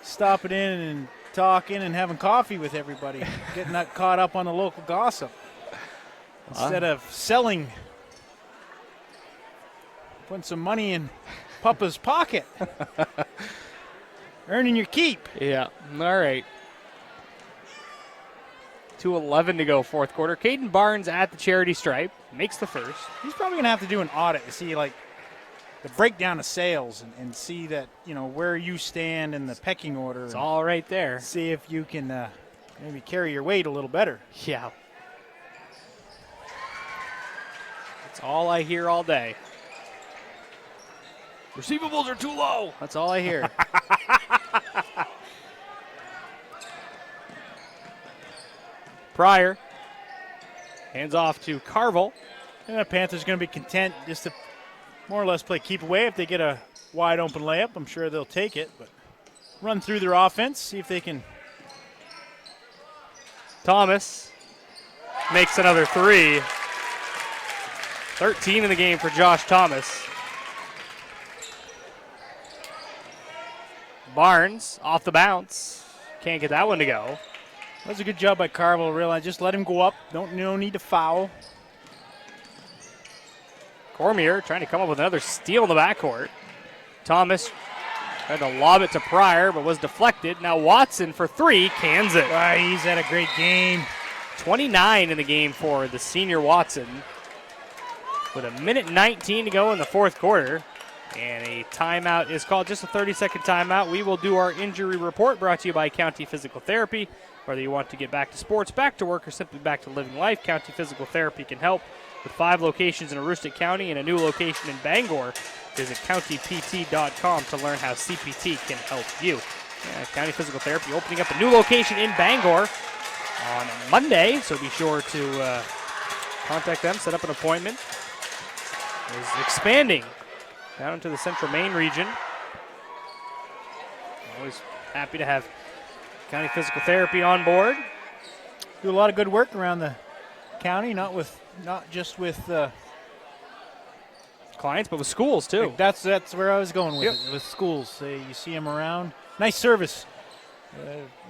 stopping in and talking and having coffee with everybody, getting that caught up on the local gossip. Instead of selling, putting some money in Papa's pocket. Earning your keep. Yeah, all right. 2:11 to go, fourth quarter. Caden Barnes at the charity stripe, makes the first. He's probably going to have to do an audit to see, like, the breakdown of sales and see that, where you stand in the pecking order. It's all right there. See if you can maybe carry your weight a little better. Yeah. That's all I hear all day. Receivables are too low. That's all I hear. Pryor hands off to Carville. And the Panthers going to be content just to more or less play keep away. If they get a wide open layup, I'm sure they'll take it. But run through their offense, see if they can. Thomas makes another three. 13 in the game for Josh Thomas. Barnes off the bounce. Can't get that one to go. That was a good job by Carville. Realize just let him go up. No need to foul. Cormier trying to come up with another steal in the backcourt. Thomas tried to lob it to Pryor, but was deflected. Now Watson for three, cans it. He's had a great game. 29 in the game for the senior Watson. With a minute 19 to go in the fourth quarter. And a timeout is called, just a 30-second timeout. We will do our injury report, brought to you by County Physical Therapy. Whether you want to get back to sports, back to work, or simply back to living life, County Physical Therapy can help. With 5 locations in Aroostook County and a new location in Bangor, visit countypt.com to learn how CPT can help you. County Physical Therapy opening up a new location in Bangor on Monday, so be sure to contact them, set up an appointment. Is expanding down into the Central Maine region. Always happy to have County Physical Therapy on board. Do a lot of good work around the county, not just with clients, but with schools too. That's where I was going with it, with schools. You see them around. Nice service.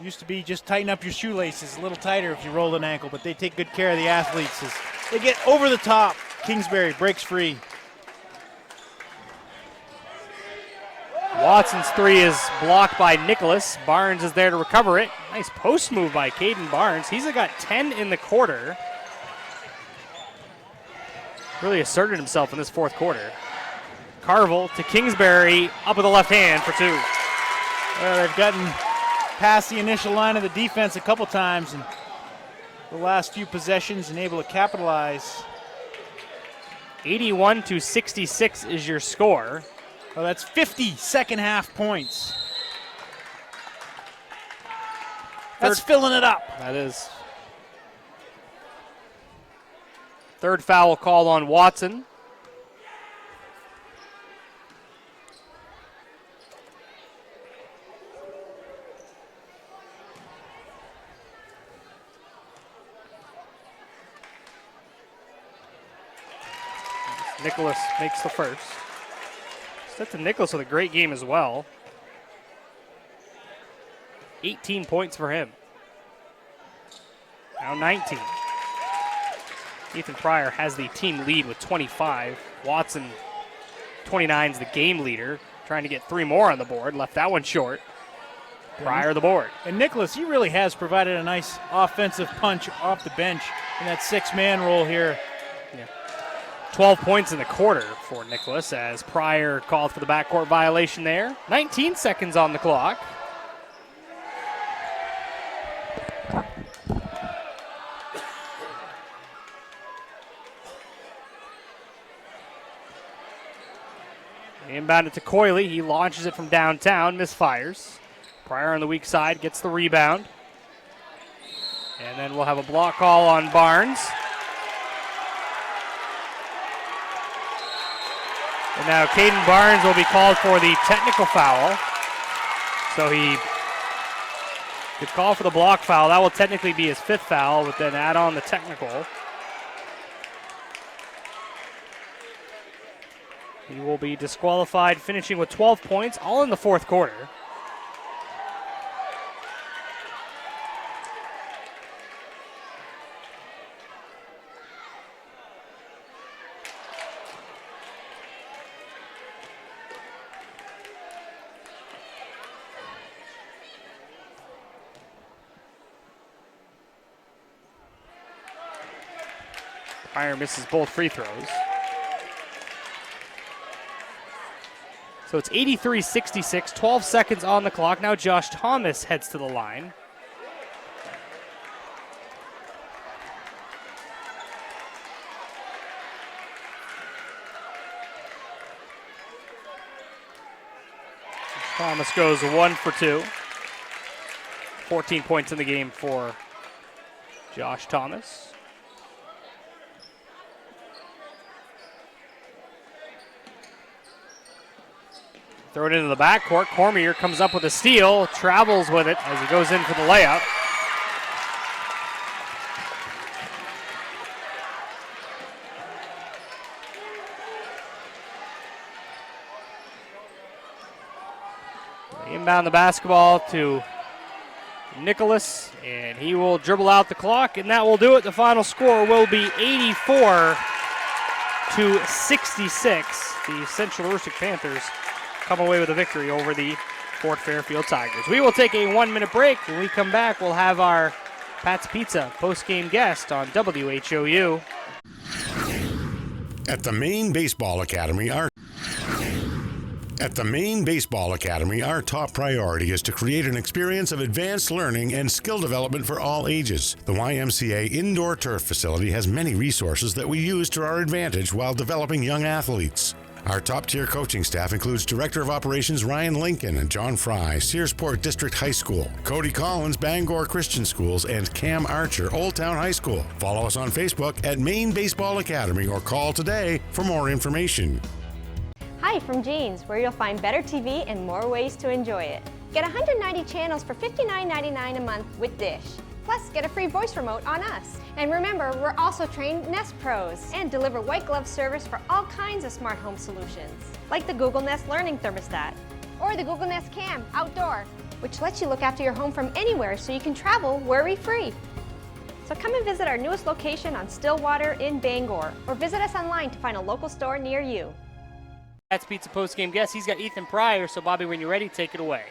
Used to be just tighten up your shoelaces a little tighter if you rolled an ankle, but they take good care of the athletes. As they get over the top. Kingsbury breaks free. Watson's three is blocked by Nicholas. Barnes is there to recover it. Nice post move by Caden Barnes. He's got 10 in the quarter. Really asserted himself in this fourth quarter. Carville to Kingsbury, up with the left hand for two. Well, they've gotten past the initial line of the defense a couple times, and the last few possessions and able to capitalize. 81-66 is your score. Oh, that's 50 second half points. That's filling it up. That is. Third foul call on Watson. Nicholas makes the first. Stetson Nicholas with a great game as well. 18 points for him. Now 19. Ethan Pryor has the team lead with 25. Watson, 29 is the game leader. Trying to get three more on the board. Left that one short. Pryor the board. And Nicholas, he really has provided a nice offensive punch off the bench in that six-man role here. Yeah. 12 points in the quarter for Nicholas as Pryor called for the backcourt violation there. 19 seconds on the clock. Inbounded to Coyley. He launches it from downtown, misfires. Pryor on the weak side gets the rebound. And then we'll have a block call on Barnes. And now Caden Barnes will be called for the technical foul. So he could call for the block foul. That will technically be his fifth foul, but then add on the technical. He will be disqualified, finishing with 12 points, all in the fourth quarter. Pryor misses both free throws. So it's 83-66, 12 seconds on the clock. Now Josh Thomas heads to the line. Thomas goes 1 for 2. 14 points in the game for Josh Thomas. Throw it into the backcourt. Cormier comes up with a steal, travels with it as he goes in for the layup. Inbound the basketball to Nicholas, and he will dribble out the clock, and that will do it. The final score will be 84-66. The Central Aroostook Panthers come away with a victory over the Fort Fairfield Tigers. We will take a 1-minute break. When we come back, we'll have our Pat's Pizza post-game guest on WHOU. At the Maine Baseball Academy, our top priority is to create an experience of advanced learning and skill development for all ages. The YMCA Indoor Turf Facility has many resources that we use to our advantage while developing young athletes. Our top-tier coaching staff includes Director of Operations Ryan Lincoln and John Fry, Searsport District High School, Cody Collins, Bangor Christian Schools, and Cam Archer, Old Town High School. Follow us on Facebook at Maine Baseball Academy or call today for more information. Hi from Jeans, where you'll find better TV and more ways to enjoy it. Get 190 channels for $59.99 a month with Dish. Plus, get a free voice remote on us. And remember, we're also trained Nest Pros and deliver white glove service for all kinds of smart home solutions, like the Google Nest Learning Thermostat or the Google Nest Cam Outdoor, which lets you look after your home from anywhere so you can travel worry-free. So come and visit our newest location on Stillwater in Bangor, or visit us online to find a local store near you. Pat's Pizza post-game guest. He's got Ethan Pryor. So, Bobby, when you're ready, take it away.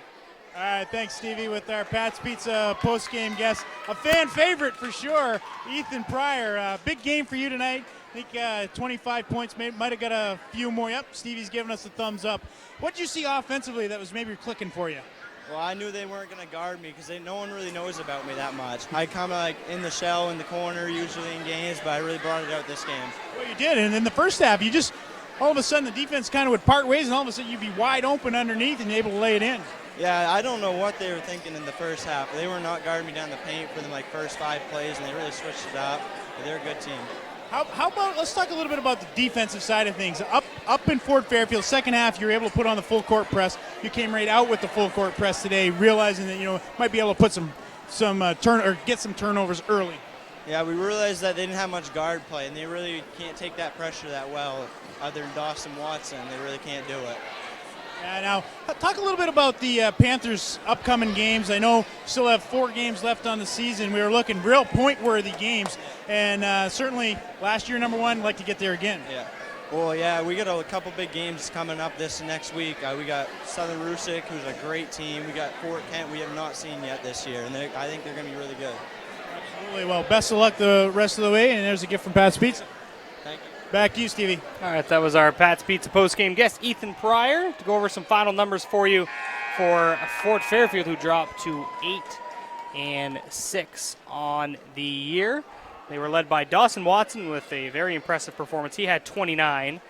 All right, thanks, Stevie, with our Pat's Pizza post-game guest. A fan favorite for sure, Ethan Pryor. Big game for you tonight. I think 25 points, might have got a few more. Yep, Stevie's giving us a thumbs up. What did you see offensively that was maybe clicking for you? Well, I knew they weren't going to guard me because no one really knows about me that much. I come like in the shell in the corner usually in games, but I really brought it out this game. Well, you did, and in the first half, you just all of a sudden the defense kind of would part ways, and all of a sudden you'd be wide open underneath and able to lay it in. Yeah, I don't know what they were thinking in the first half. They were not guarding me down the paint for the first 5 plays, and they really switched it up. But they're a good team. How about, let's talk a little bit about the defensive side of things. Up in Fort Fairfield, second half, you were able to put on the full court press. You came right out with the full court press today, realizing that might be able to put get some turnovers early. Yeah, we realized that they didn't have much guard play, and they really can't take that pressure that well. Other than Dawson Watson, they really can't do it. Now, talk a little bit about the Panthers' upcoming games. I know still have 4 games left on the season. We were looking real point-worthy games, and certainly last year, number 1, like to get there again. Yeah. Well, yeah, we got a couple big games coming up this next week. We got Southern Aroostook, who's a great team. We got Fort Kent, we have not seen yet this year, and I think they're going to be really good. Absolutely. Well, best of luck the rest of the way, and there's a gift from Pat's Pizza. Thank you. Back to you, Stevie. All right, that was our Pat's Pizza post-game guest, Ethan Pryor, to go over some final numbers for you for Fort Fairfield, who dropped to 8-6 on the year. They were led by Dawson Watson with a very impressive performance. He had 29.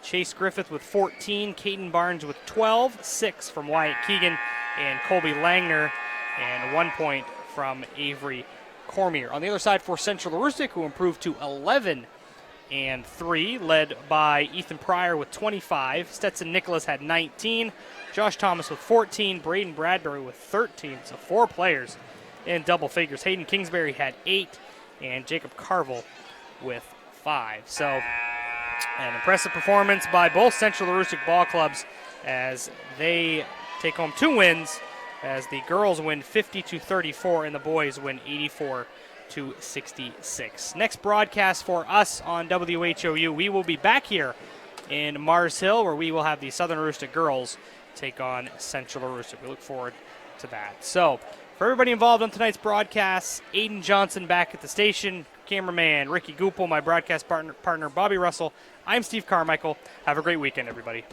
Chase Griffith with 14. Caden Barnes with 12. 6 from Wyatt Keegan and Colby Langner, and 1 point from Avery Cormier. On the other side for Central Aroostook, who improved to 11-3, led by Ethan Pryor with 25. Stetson Nicholas had 19. Josh Thomas with 14. Braden Bradbury with 13. So 4 players in double figures. Hayden Kingsbury had 8. And Jacob Carville with 5. So an impressive performance by both Central Aroostook ball clubs as they take home 2 wins, as the girls win 50-34 and the boys win 84-66. Next broadcast for us on WHOU, we will be back here in Mars Hill, where we will have the Southern Aroostook girls take on Central Aroostook. We look forward to that. So, for everybody involved on tonight's broadcast, Aiden Johnson back at the station, cameraman Ricky Goupel, my broadcast partner Bobby Russell. I'm Steve Carmichael. Have a great weekend, everybody.